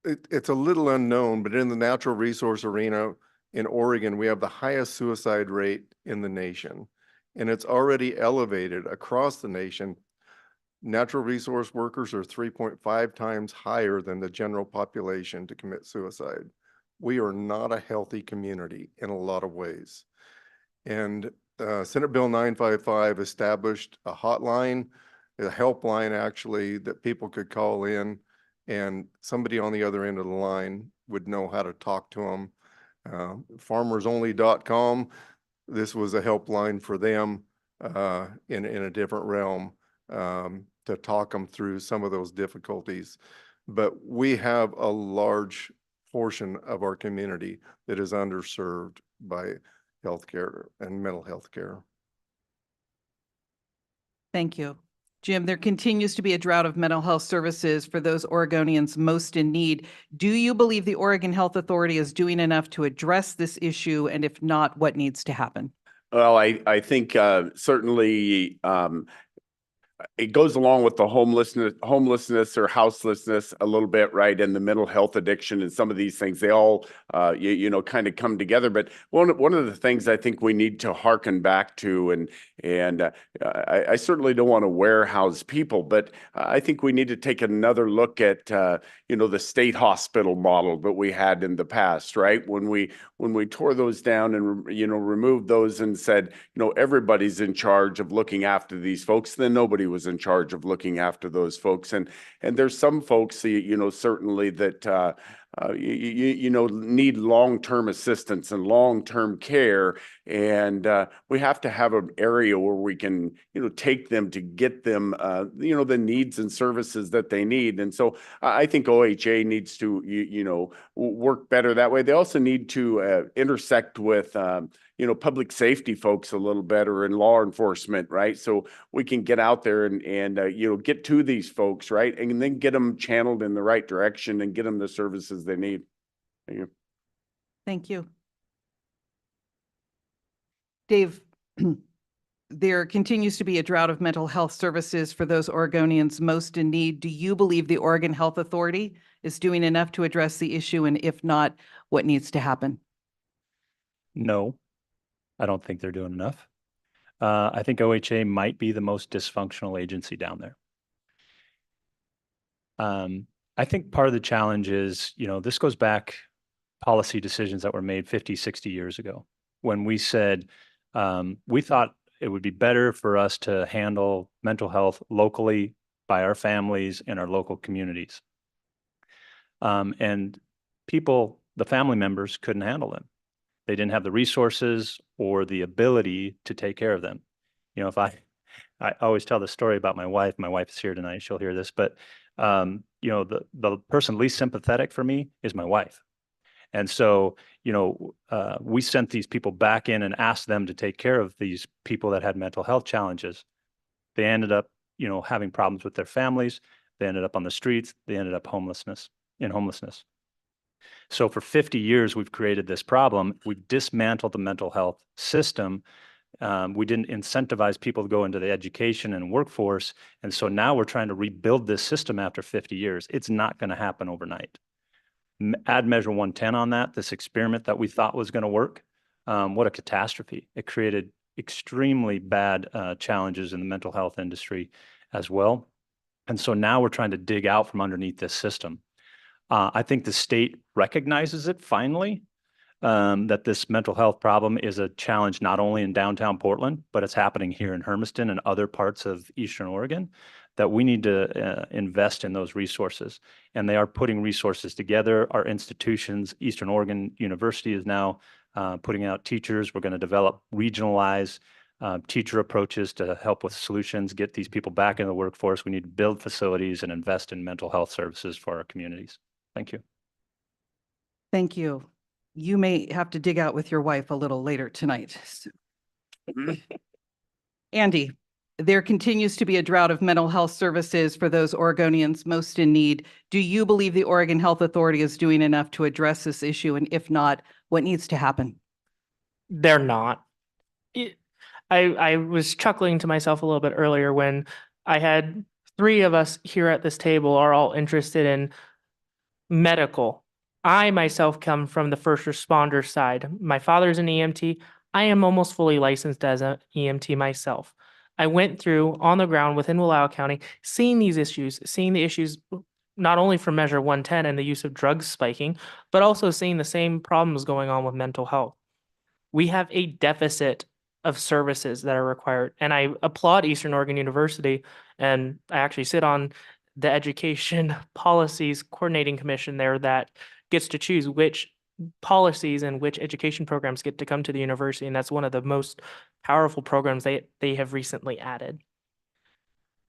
It's a little unknown, but in the natural resource arena in Oregon, we have the highest suicide rate in the nation, and it's already elevated across the nation. Natural resource workers are 3.5 times higher than the general population to commit suicide. We are not a healthy community in a lot of ways. And Senate Bill 955 established a hotline, a helpline actually, that people could call in, and somebody on the other end of the line would know how to talk to them. Farmersonly.com, this was a helpline for them in a different realm to talk them through some of those difficulties. But we have a large portion of our community that is underserved by healthcare and mental health care. Thank you. Jim, there continues to be a drought of mental health services for those Oregonians most in need. Do you believe the Oregon Health Authority is doing enough to address this issue? And if not, what needs to happen? Well, I think certainly it goes along with the homelessness or houselessness a little bit, right? And the mental health addiction and some of these things, they all, kind of come together. But one of the things I think we need to hearken back to, and I certainly don't want to warehouse people, but I think we need to take another look at, the state hospital model that we had in the past, right? When we tore those down and, removed those and said, everybody's in charge of looking after these folks, then nobody was in charge of looking after those folks. And there's some folks, certainly that, need long-term assistance and long-term care. And we have to have an area where we can, take them to get them, the needs and services that they need. And so I think OHA needs to, work better that way. They also need to intersect with, public safety folks a little better and law enforcement, right? So we can get out there and get to these folks, right? And then get them channeled in the right direction and get them the services they need. Thank you. Thank you. Dave, there continues to be a drought of mental health services for those Oregonians most in need. Do you believe the Oregon Health Authority is doing enough to address the issue? And if not, what needs to happen? No, I don't think they're doing enough. I think OHA might be the most dysfunctional agency down there. I think part of the challenge is, this goes back policy decisions that were made 50, 60 years ago when we said, we thought it would be better for us to handle mental health locally by our families in our local communities. And people, the family members, couldn't handle them. They didn't have the resources or the ability to take care of them. If I always tell the story about my wife. My wife is here tonight. She'll hear this, but the person least sympathetic for me is my wife. And so, we sent these people back in and asked them to take care of these people that had mental health challenges. They ended up, having problems with their families. They ended up on the streets. They ended up in homelessness. So for 50 years, we've created this problem. We've dismantled the mental health system. We didn't incentivize people to go into the education and workforce. And so now we're trying to rebuild this system after 50 years. It's not going to happen overnight. Add Measure 110 on that, this experiment that we thought was going to work. What a catastrophe. It created extremely bad challenges in the mental health industry as well. And so now we're trying to dig out from underneath this system. I think the state recognizes it finally, that this mental health problem is a challenge not only in downtown Portland, but it's happening here in Hermiston and other parts of Eastern Oregon, that we need to invest in those resources. And they are putting resources together. Our institutions, Eastern Oregon University is now putting out teachers. We're going to develop regionalized teacher approaches to help with solutions, get these people back in the workforce. We need to build facilities and invest in mental health services for our communities. Thank you. Thank you. You may have to dig out with your wife a little later tonight. Andy, there continues to be a drought of mental health services for those Oregonians most in need. Do you believe the Oregon Health Authority is doing enough to address this issue? And if not, what needs to happen? They're not. I was chuckling to myself a little bit earlier when I had 3 of us here at this table are all interested in medical. I myself come from the first responder side. My father's an EMT. I am almost fully licensed as an EMT myself. I went through on the ground within Wallowa County, seeing these issues, seeing the issues not only from Measure 110 and the use of drugs spiking, but also seeing the same problems going on with mental health. We have a deficit of services that are required. And I applaud Eastern Oregon University, and I actually sit on the Education Policies Coordinating Commission there that gets to choose which policies and which education programs get to come to the university. And that's one of the most powerful programs they have recently added.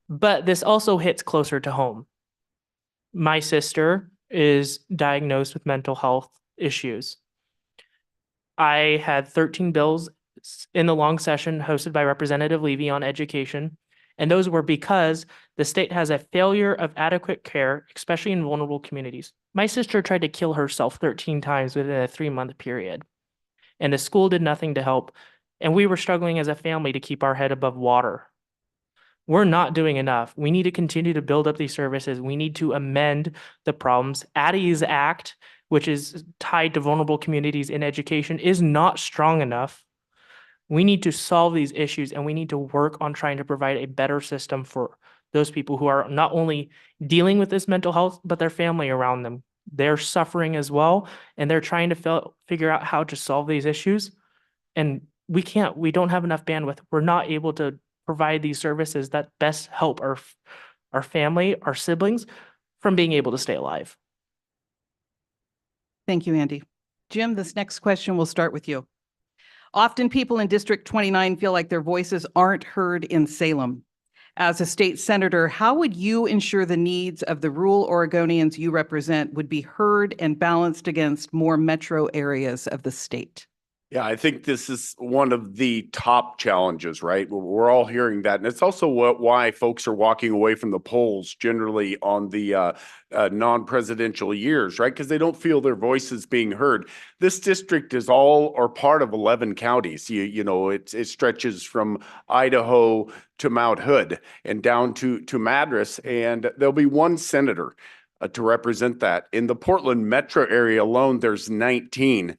But this also hits closer to home. My sister is diagnosed with mental health issues. I had 13 bills in the long session hosted by Representative Levy on education. And those were because the state has a failure of adequate care, especially in vulnerable communities. My sister tried to kill herself 13 times within a 3-month period. And the school did nothing to help. And we were struggling as a family to keep our head above water. We're not doing enough. We need to continue to build up these services. We need to amend the problems. Addie's Act, which is tied to vulnerable communities in education, is not strong enough. We need to solve these issues, and we need to work on trying to provide a better system for those people who are not only dealing with this mental health, but their family around them. They're suffering as well, and they're trying to figure out how to solve these issues. And we don't have enough bandwidth. We're not able to provide these services that best help our family, our siblings, from being able to stay alive. Thank you, Andy. Jim, this next question will start with you. Often people in District 29 feel like their voices aren't heard in Salem. As a state senator, how would you ensure the needs of the rural Oregonians you represent would be heard and balanced against more metro areas of the state? Yeah, I think this is one of the top challenges, right? We're all hearing that. And it's also why folks are walking away from the polls generally on the non-presidential years, right? Because they don't feel their voices being heard. This district is all or part of 11 counties. You know, it stretches from Idaho to Mount Hood and down to Madras. And there'll be 1 senator to represent that. In the Portland metro area alone, there's 19.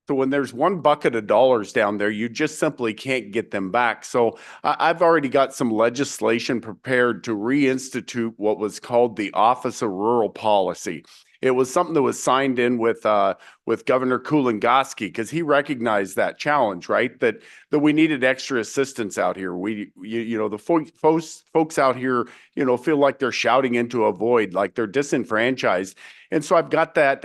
So when there's 1 bucket of dollars down there, you just simply can't get them back. So I've already got some legislation prepared to reinstitute what was called the Office of Rural Policy. It was something that was signed in with Governor Kulingoski because he recognized that challenge, right? That we needed extra assistance out here. The folks out here, feel like they're shouting into a void, like they're disenfranchised. And so I've got that,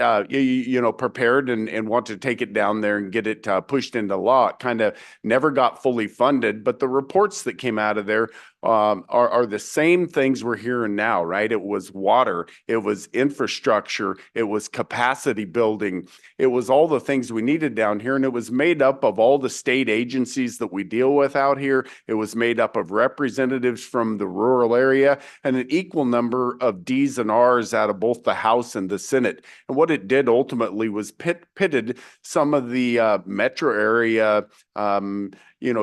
prepared and want to take it down there and get it pushed into law. It kind of never got fully funded, but the reports that came out of there are the same things we're hearing now, right? It was water, it was infrastructure, it was capacity building, it was all the things we needed down here, and it was made up of all the state agencies that we deal with out here. It was made up of representatives from the rural area and an equal number of Ds and Rs out of both the House and the the Senate. And what it did ultimately was pitted some of the metro area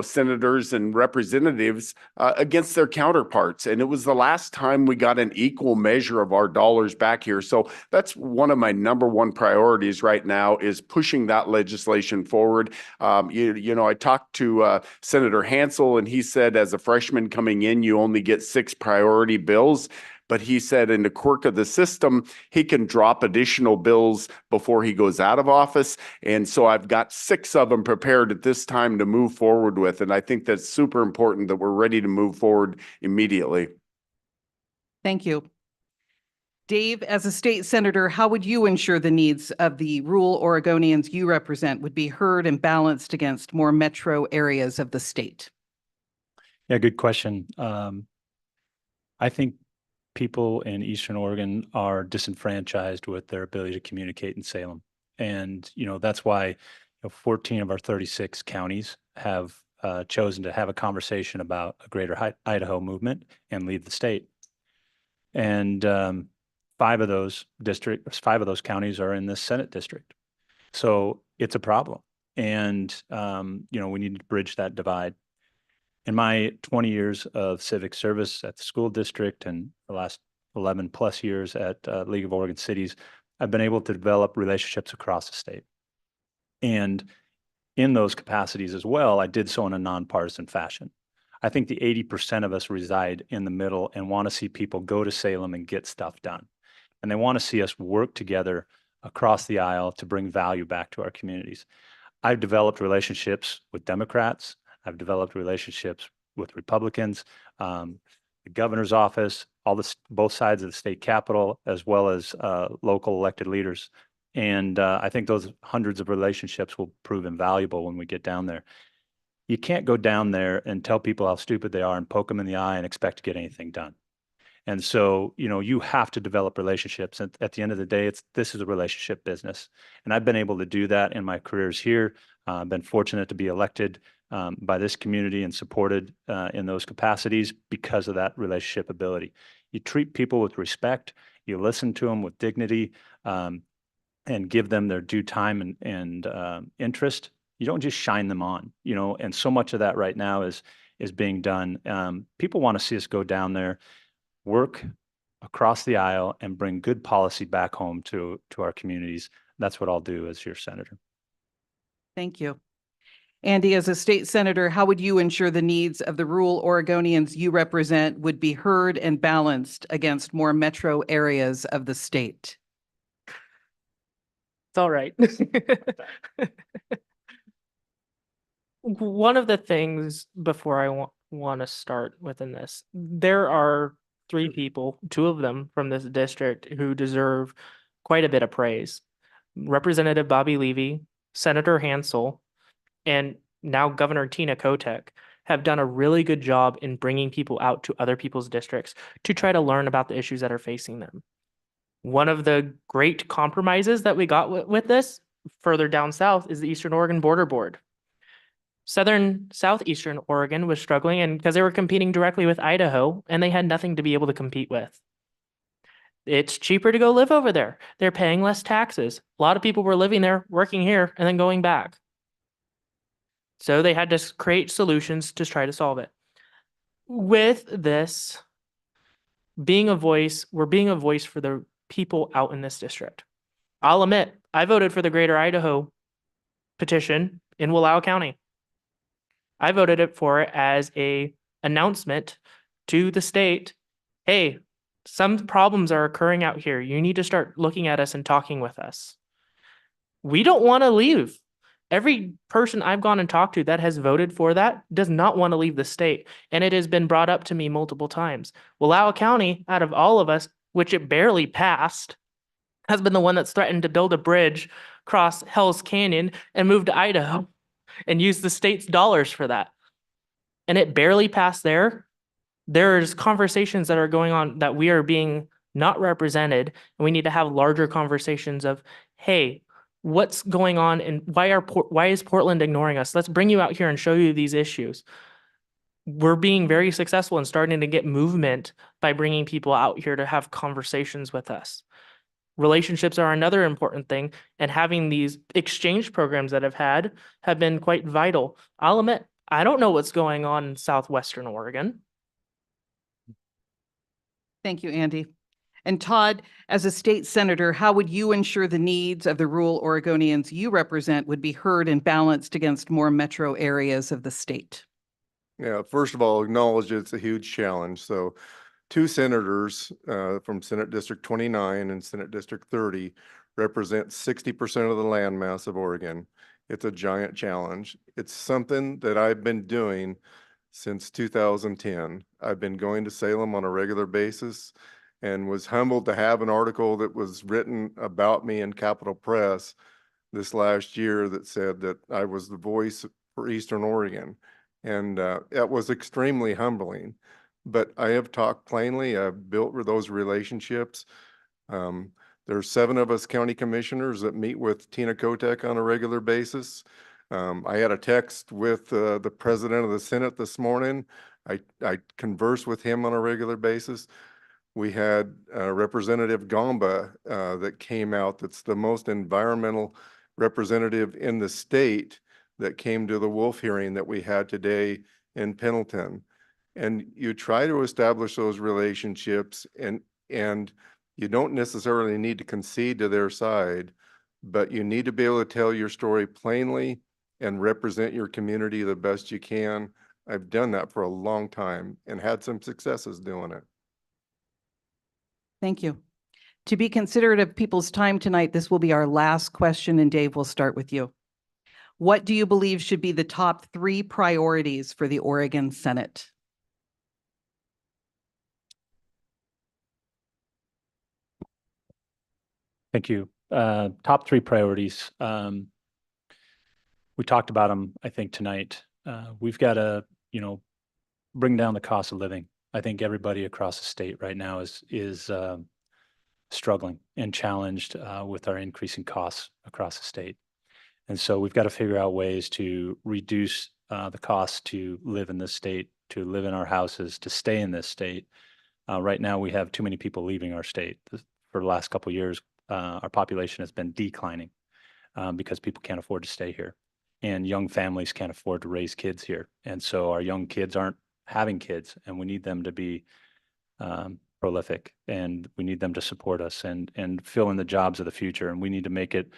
senators and representatives against their counterparts. And it was the last time we got an equal measure of our dollars back here. So that's one of my number one priorities right now, is pushing that legislation forward. I talked to Senator Hansel, and he said as a freshman coming in, you only get 6 priority bills. But he said in the quirk of the system, he can drop additional bills before he goes out of office. And so I've got 6 of them prepared at this time to move forward with. And I think that's super important that we're ready to move forward immediately. Thank you. Dave, as a state senator, how would you ensure the needs of the rural Oregonians you represent would be heard and balanced against more metro areas of the state? Yeah, good question. I think people in Eastern Oregon are disenfranchised with their ability to communicate in Salem. And, that's why 14 of our 36 counties have chosen to have a conversation about a greater Idaho movement and leave the state. And 5 of those counties are in this Senate district. So it's a problem. And, we need to bridge that divide. In my 20 years of civic service at the school district and the last 11 plus years at League of Oregon Cities, I've been able to develop relationships across the state. And in those capacities as well, I did so in a nonpartisan fashion. I think the 80% of us reside in the middle and want to see people go to Salem and get stuff done. And they want to see us work together across the aisle to bring value back to our communities. I've developed relationships with Democrats. I've developed relationships with Republicans, the governor's office, both sides of the state capitol, as well as local elected leaders. And I think those hundreds of relationships will prove invaluable when we get down there. You can't go down there and tell people how stupid they are and poke them in the eye and expect to get anything done. And so, you have to develop relationships. And at the end of the day, this is a relationship business. And I've been able to do that in my careers here. I've been fortunate to be elected by this community and supported in those capacities because of that relationship ability. You treat people with respect, you listen to them with dignity, and give them their due time and interest. You don't just shine them on, and so much of that right now is being done. People want to see us go down there, work across the aisle, and bring good policy back home to our communities. That's what I'll do as your senator. Thank you. Andy, as a state senator, how would you ensure the needs of the rural Oregonians you represent would be heard and balanced against more metro areas of the state? It's all right. One of the things before I want to start within this, there are 3 people, 2 of them from this district, who deserve quite a bit of praise. Representative Bobby Levy, Senator Hansel, and now Governor Tina Kotek have done a really good job in bringing people out to other people's districts to try to learn about the issues that are facing them. One of the great compromises that we got with this further down south is the Eastern Oregon Border Board. Southeastern Oregon was struggling, and because they were competing directly with Idaho, and they had nothing to be able to compete with. It's cheaper to go live over there. They're paying less taxes. A lot of people were living there, working here, and then going back. So they had to create solutions to try to solve it. With this, we're being a voice for the people out in this district. I'll admit, I voted for the Greater Idaho petition in Wallowa County. I voted for it as an announcement to the state, hey, some problems are occurring out here. You need to start looking at us and talking with us. We don't want to leave. Every person I've gone and talked to that has voted for that does not want to leave the state. And it has been brought up to me multiple times. Wallowa County, out of all of us, which it barely passed, has been the one that's threatened to build a bridge across Hell's Canyon and move to Idaho and use the state's dollars for that. And it barely passed there. There's conversations that are going on that we are being not represented, and we need to have larger conversations of, hey, what's going on and why is Portland ignoring us? Let's bring you out here and show you these issues. We're being very successful in starting to get movement by bringing people out here to have conversations with us. Relationships are another important thing, and having these exchange programs that have been quite vital. I'll admit, I don't know what's going on in southwestern Oregon. Thank you, Andy. And Todd, as a state senator, how would you ensure the needs of the rural Oregonians you represent would be heard and balanced against more metro areas of the state? Yeah, first of all, acknowledge it's a huge challenge. So two senators from Senate District 29 and Senate District 30 represent 60% of the land mass of Oregon. It's a giant challenge. It's something that I've been doing since 2010. I've been going to Salem on a regular basis and was humbled to have an article that was written about me in Capital Press this last year that said that I was the voice for Eastern Oregon. And it was extremely humbling. But I have talked plainly. I've built those relationships. There's 7 of us county commissioners that meet with Tina Kotek on a regular basis. I had a text with the president of the Senate this morning. I converse with him on a regular basis. We had Representative Gamba that came out, that's the most environmental representative in the state, that came to the Wolf hearing that we had today in Pendleton. And you try to establish those relationships, and you don't necessarily need to concede to their side, but you need to be able to tell your story plainly and represent your community the best you can. I've done that for a long time and had some successes doing it. Thank you. To be considerate of people's time tonight, this will be our last question, and Dave, we'll start with you. What do you believe should be the top 3 priorities for the Oregon Senate? Thank you. Top 3 priorities. We talked about them, I think, tonight. We've got to, bring down the cost of living. I think everybody across the state right now is struggling and challenged with our increasing costs across the state. And so we've got to figure out ways to reduce the cost to live in this state, to live in our houses, to stay in this state. Right now, we have too many people leaving our state. For the last couple of years, our population has been declining because people can't afford to stay here. And young families can't afford to raise kids here. And so our young kids aren't having kids, and we need them to be prolific, and we need them to support us and fill in the jobs of the future. And we need to make it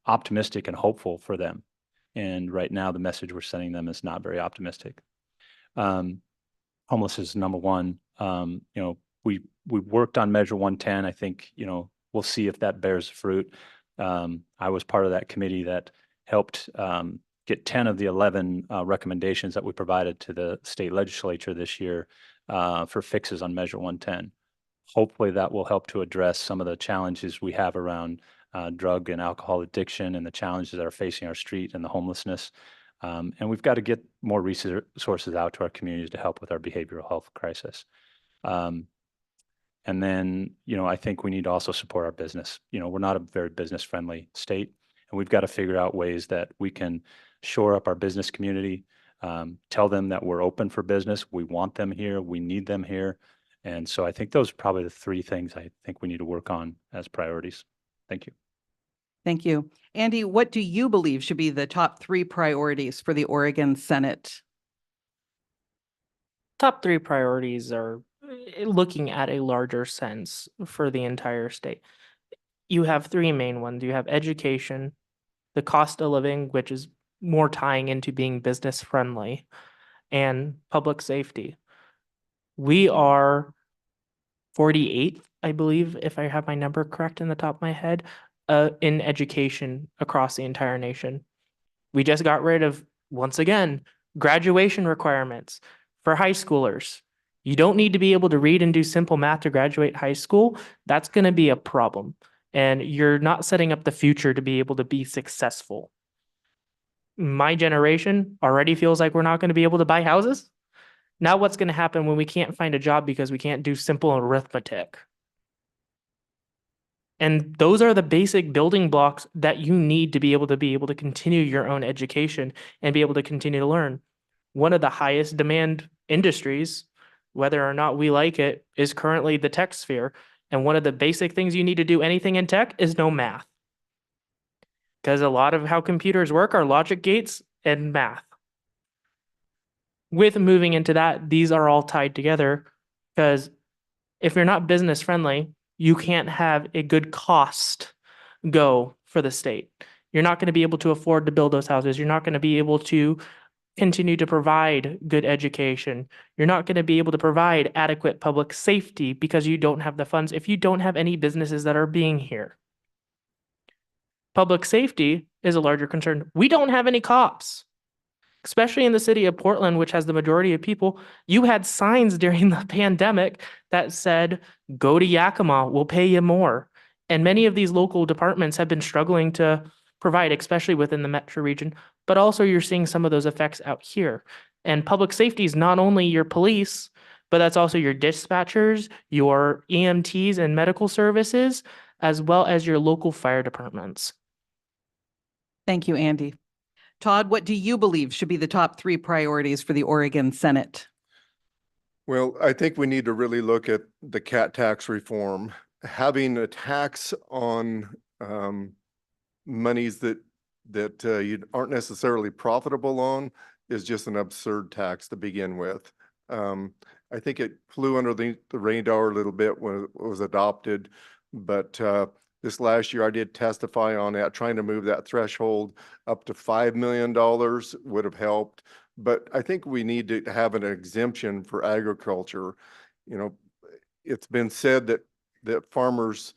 optimistic and hopeful for them. And right now, the message we're sending them is not very optimistic. Homeless is number one. We worked on Measure 110. I think, we'll see if that bears fruit. I was part of that committee that helped get 10 of the 11 recommendations that we provided to the state legislature this year for fixes on Measure 110. Hopefully that will help to address some of the challenges we have around drug and alcohol addiction and the challenges that are facing our street and the homelessness. And we've got to get more resources out to our communities to help with our behavioral health crisis. And then, I think we need to also support our business. We're not a very business friendly state, and we've got to figure out ways that we can shore up our business community, tell them that we're open for business. We want them here. We need them here. And so I think those are probably the 3 things I think we need to work on as priorities. Thank you. Thank you. Andy, what do you believe should be the top 3 priorities for the Oregon Senate? Top 3 priorities are looking at a larger sense for the entire state. You have 3 main ones. You have education, the cost of living, which is more tying into being business friendly, and public safety. We are 48th, I believe, if I have my number correct in the top of my head, in education across the entire nation. We just got rid of, once again, graduation requirements for high schoolers. You don't need to be able to read and do simple math to graduate high school. That's going to be a problem. And you're not setting up the future to be able to be successful. My generation already feels like we're not going to be able to buy houses. Now what's going to happen when we can't find a job because we can't do simple arithmetic? And those are the basic building blocks that you need to be able to continue your own education and be able to continue to learn. One of the highest demand industries, whether or not we like it, is currently the tech sphere. And one of the basic things you need to do anything in tech is know math. Because a lot of how computers work are logic gates and math. With moving into that, these are all tied together because if you're not business friendly, you can't have a good cost go for the state. You're not going to be able to afford to build those houses. You're not going to be able to continue to provide good education. You're not going to be able to provide adequate public safety because you don't have the funds if you don't have any businesses that are being here. Public safety is a larger concern. We don't have any cops, especially in the city of Portland, which has the majority of people. You had signs during the pandemic that said, go to Yakima, we'll pay you more. And many of these local departments have been struggling to provide, especially within the metro region, but also you're seeing some of those effects out here. And public safety is not only your police, but that's also your dispatchers, your EMTs and medical services, as well as your local fire departments. Thank you, Andy. Todd, what do you believe should be the top 3 priorities for the Oregon Senate? Well, I think we need to really look at the cat tax reform. Having a tax on monies that you aren't necessarily profitable on is just an absurd tax to begin with. I think it flew under the radar a little bit when it was adopted, but this last year I did testify on that, trying to move that threshold up to $5 million would have helped. But I think we need to have an exemption for agriculture. You know, it's been said that farmers,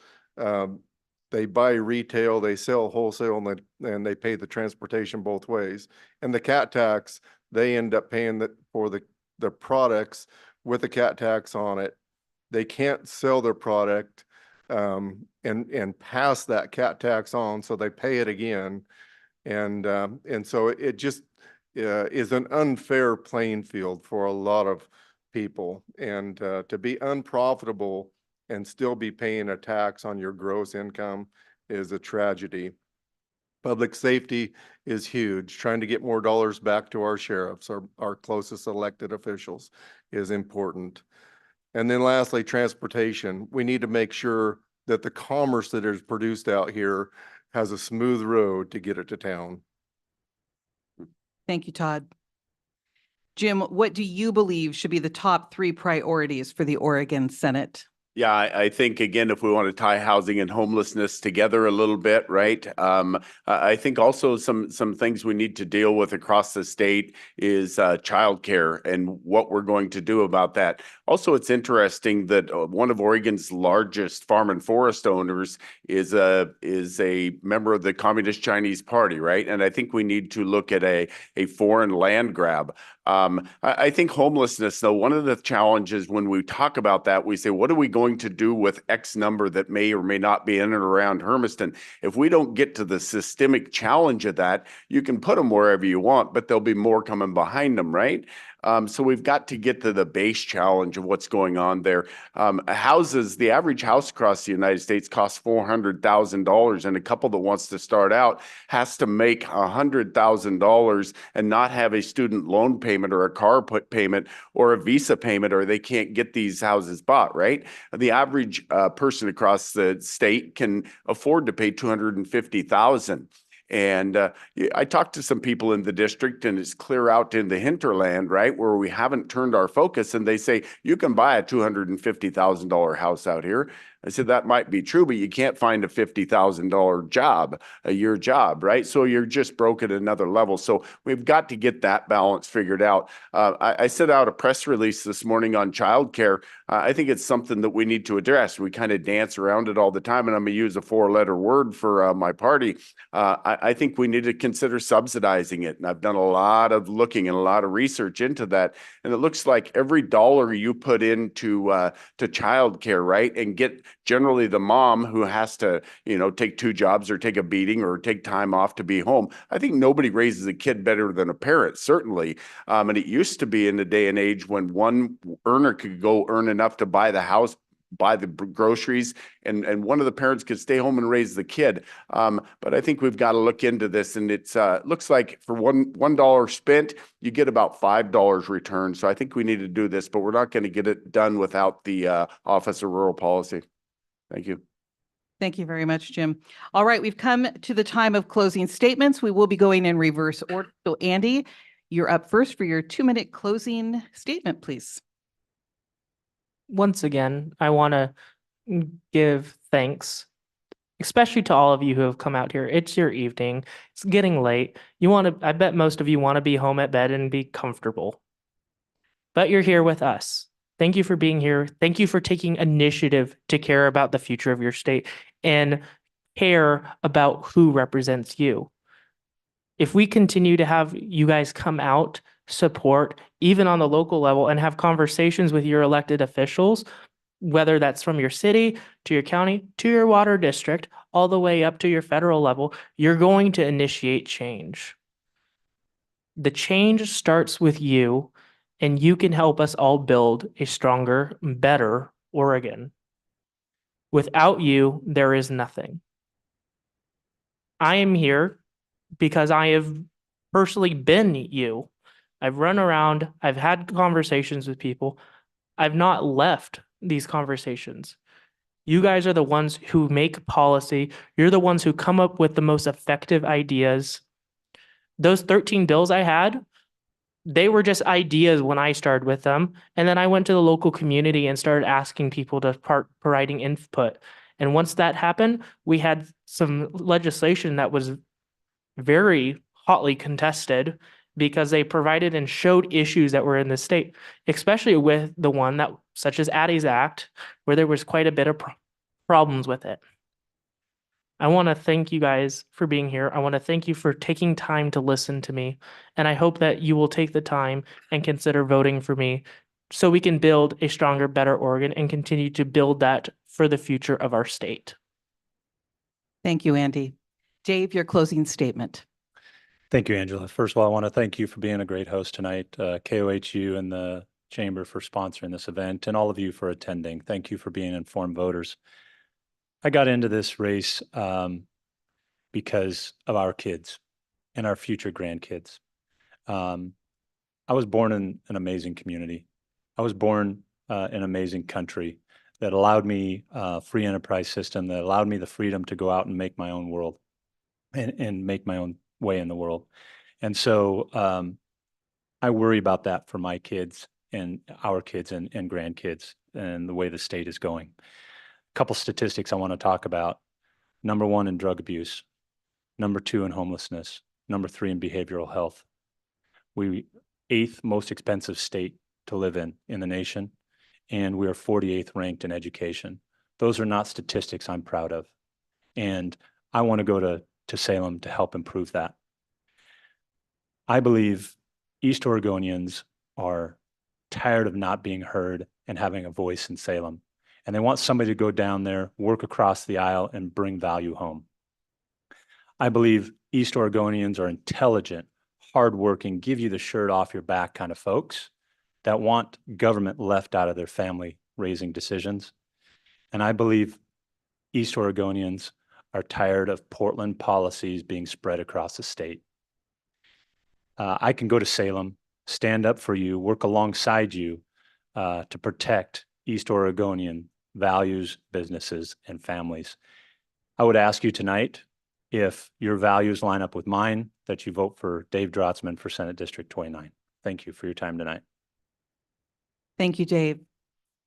they buy retail, they sell wholesale, and they pay the transportation both ways. And the cat tax, they end up paying for the products with a cat tax on it. They can't sell their product and pass that cat tax on, so they pay it again. And so it just is an unfair playing field for a lot of people. And to be unprofitable and still be paying a tax on your gross income is a tragedy. Public safety is huge. Trying to get more dollars back to our sheriffs, our closest elected officials, is important. And then lastly, transportation. We need to make sure that the commerce that is produced out here has a smooth road to get it to town. Thank you, Todd. Jim, what do you believe should be the top 3 priorities for the Oregon Senate? Yeah, I think, again, if we want to tie housing and homelessness together a little bit, right? I think also some things we need to deal with across the state is childcare and what we're going to do about that. Also, it's interesting that one of Oregon's largest farm and forest owners is a member of the Communist Chinese Party, right? And I think we need to look at a foreign land grab. I think homelessness, though, one of the challenges when we talk about that, we say, what are we going to do with X number that may or may not be in and around Hermiston? If we don't get to the systemic challenge of that, you can put them wherever you want, but there'll be more coming behind them, right? So we've got to get to the base challenge of what's going on there. Houses, the average house across the United States costs $400,000, and a couple that wants to start out has to make $100,000 and not have a student loan payment or a car payment or a visa payment, or they can't get these houses bought, right? The average person across the state can afford to pay $250,000. And I talked to some people in the district, and it's clear out in the hinterland, right, where we haven't turned our focus, and they say, you can buy a $250,000 house out here. I said, that might be true, but you can't find a $50,000 job, a year job, right? So you're just broke at another level. So we've got to get that balance figured out. I sent out a press release this morning on childcare. I think it's something that we need to address. We kind of dance around it all the time, and I'm going to use a 4-letter word for my party. I think we need to consider subsidizing it. And I've done a lot of looking and a lot of research into that. And it looks like every dollar you put into to childcare, right, and get generally the mom who has to, take 2 jobs or take a beating or take time off to be home. I think nobody raises a kid better than a parent, certainly. And it used to be in the day and age when one earner could go earn enough to buy the house, buy the groceries, and one of the parents could stay home and raise the kid. But I think we've got to look into this, and it's looks like for $1 spent, you get about $5 returned. So I think we need to do this, but we're not going to get it done without the Office of Rural Policy. Thank you. Thank you very much, Jim. All right, we've come to the time of closing statements. We will be going in reverse order. So Andy, you're up first for your 2-minute closing statement, please. Once again, I want to give thanks, especially to all of you who have come out here. It's your evening. It's getting late. I bet most of you want to be home at bed and be comfortable. But you're here with us. Thank you for being here. Thank you for taking initiative to care about the future of your state and care about who represents you. If we continue to have you guys come out, support, even on the local level, and have conversations with your elected officials, whether that's from your city to your county to your water district, all the way up to your federal level, you're going to initiate change. The change starts with you, and you can help us all build a stronger, better Oregon. Without you, there is nothing. I am here because I have personally been you. I've run around, I've had conversations with people. I've not left these conversations. You guys are the ones who make policy. You're the ones who come up with the most effective ideas. Those 13 bills I had, they were just ideas when I started with them. And then I went to the local community and started asking people to providing input. And once that happened, we had some legislation that was very hotly contested because they provided and showed issues that were in the state, especially with the one that, such as Addie's Act, where there was quite a bit of problems with it. I want to thank you guys for being here. I want to thank you for taking time to listen to me. And I hope that you will take the time and consider voting for me so we can build a stronger, better Oregon and continue to build that for the future of our state. Thank you, Andy. Dave, your closing statement. Thank you, Angela. First of all, I want to thank you for being a great host tonight, KOHU and the Chamber for sponsoring this event, and all of you for attending. Thank you for being informed voters. I got into this race because of our kids and our future grandkids. I was born in an amazing community. I was born in an amazing country that allowed me a free enterprise system, that allowed me the freedom to go out and make my own world and make my own way in the world. And so I worry about that for my kids and our kids and grandkids and the way the state is going. A couple statistics I want to talk about. Number 1 in drug abuse, number 2 in homelessness, number 3 in behavioral health. We 8th most expensive state to live in the nation, and we are 48th ranked in education. Those are not statistics I'm proud of. And I want to go to Salem to help improve that. I believe East Oregonians are tired of not being heard and having a voice in Salem. And they want somebody to go down there, work across the aisle, and bring value home. I believe East Oregonians are intelligent, hardworking, give you the shirt off your back kind of folks that want government left out of their family raising decisions. And I believe East Oregonians are tired of Portland policies being spread across the state. I can go to Salem, stand up for you, work alongside you to protect East Oregonian values, businesses, and families. I would ask you tonight, if your values line up with mine, that you vote for Dave Drotzman for Senate District 29. Thank you for your time tonight. Thank you, Dave.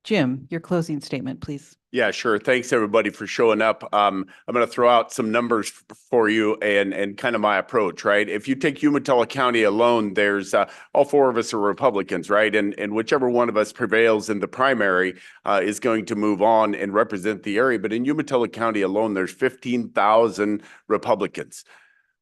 Jim, your closing statement, please. Yeah, sure. Thanks, everybody, for showing up. I'm going to throw out some numbers for you and kind of my approach, right? If you take Umatilla County alone, there's all 4 of us are Republicans, right? And whichever one of us prevails in the primary is going to move on and represent the area. But in Umatilla County alone, there's 15,000 Republicans.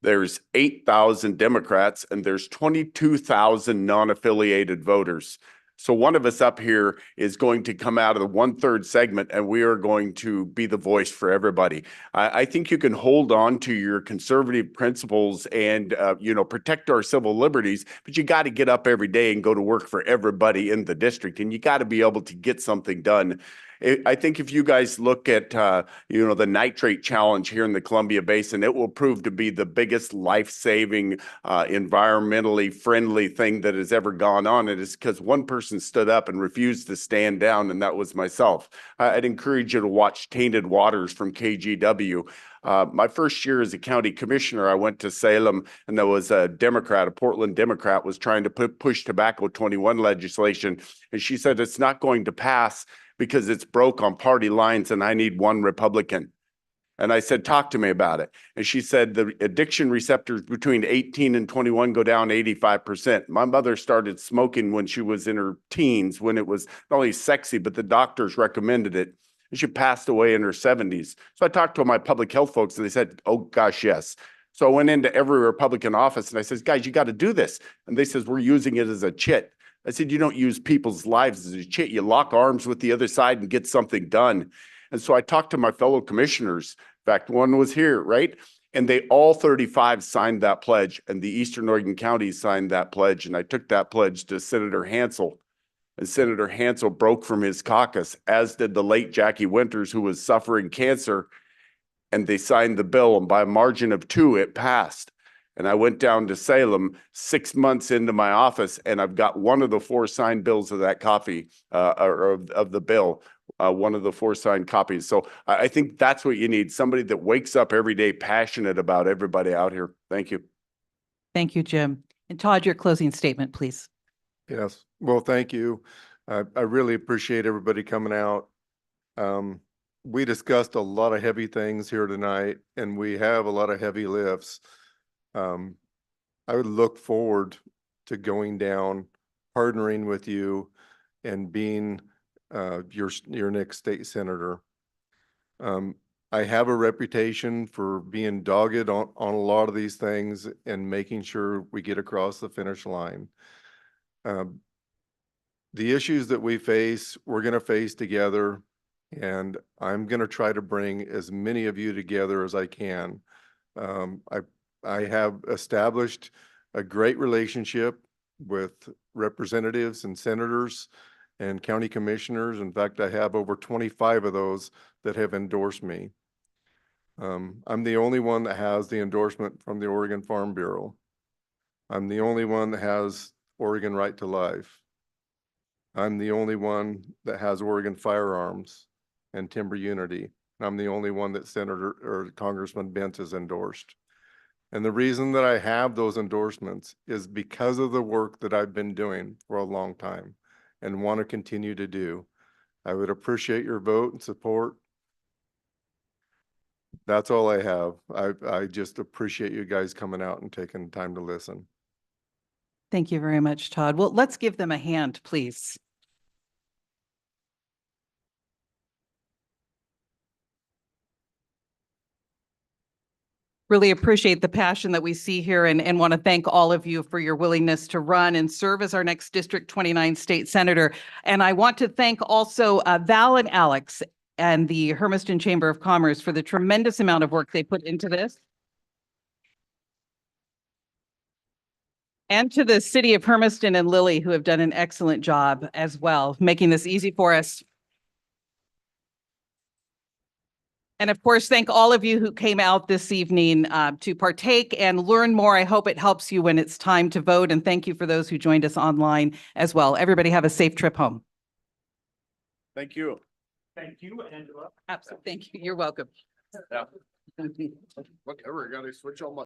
There's 8,000 Democrats, and there's 22,000 non-affiliated voters. So one of us up here is going to come out of the 1/3 segment, and we are going to be the voice for everybody. I think you can hold on to your conservative principles and, protect our civil liberties, but you got to get up every day and go to work for everybody in the district, and you got to be able to get something done. I think if you guys look at, the nitrate challenge here in the Columbia Basin, it will prove to be the biggest life-saving, environmentally friendly thing that has ever gone on. It is because one person stood up and refused to stand down, and that was myself. I'd encourage you to watch Tainted Waters from KGW. My first year as a county commissioner, I went to Salem, and there was a Democrat, a Portland Democrat, was trying to push tobacco 21 legislation. And she said, it's not going to pass because it's broke on party lines and I need one Republican. And I said, talk to me about it. And she said, the addiction receptors between 18 and 21 go down 85%. My mother started smoking when she was in her teens, when it was not only sexy, but the doctors recommended it. And she passed away in her 70s. So I talked to my public health folks and they said, oh gosh, yes. So I went into every Republican office and I said, guys, you got to do this. And they says, we're using it as a chit. I said, you don't use people's lives as a chit. You lock arms with the other side and get something done. And so I talked to my fellow commissioners. In fact, one was here, right? And they all 35 signed that pledge, and the Eastern Oregon counties signed that pledge. And I took that pledge to Senator Hansel. And Senator Hansel broke from his caucus, as did the late Jackie Winters, who was suffering cancer. And they signed the bill, and by a margin of 2, it passed. And I went down to Salem 6 months into my office, and I've got one of the 4 signed bills of that copy, or of the bill, one of the 4 signed copies. So I think that's what you need, somebody that wakes up every day passionate about everybody out here. Thank you. Thank you, Jim. And Todd, your closing statement, please. Yes, well, thank you. I really appreciate everybody coming out. We discussed a lot of heavy things here tonight, and we have a lot of heavy lifts. I would look forward to going down, partnering with you, and being your next state senator. I have a reputation for being dogged on a lot of these things and making sure we get across the finish line. The issues that we face, we're going to face together, and I'm going to try to bring as many of you together as I can. I have established a great relationship with representatives and senators and county commissioners. In fact, I have over 25 of those that have endorsed me. I'm the only one that has the endorsement from the Oregon Farm Bureau. I'm the only one that has Oregon Right to Life. I'm the only one that has Oregon Firearms and Timber Unity. I'm the only one that Senator or Congressman Bentz has endorsed. And the reason that I have those endorsements is because of the work that I've been doing for a long time and want to continue to do. I would appreciate your vote and support. That's all I have. I just appreciate you guys coming out and taking time to listen. Thank you very much, Todd. Well, let's give them a hand, please. Really appreciate the passion that we see here and want to thank all of you for your willingness to run and serve as our next District 29 state senator. And I want to thank also Val and Alex and the Hermiston Chamber of Commerce for the tremendous amount of work they put into this. And to the city of Hermiston and Lily, who have done an excellent job as well, making this easy for us. And of course, thank all of you who came out this evening to partake and learn more. I hope it helps you when it's time to vote. And thank you for those who joined us online as well. Everybody have a safe trip home. Thank you. Thank you, Angela. Absolutely. Thank you. You're welcome. Yeah. Whatever, I gotta switch all my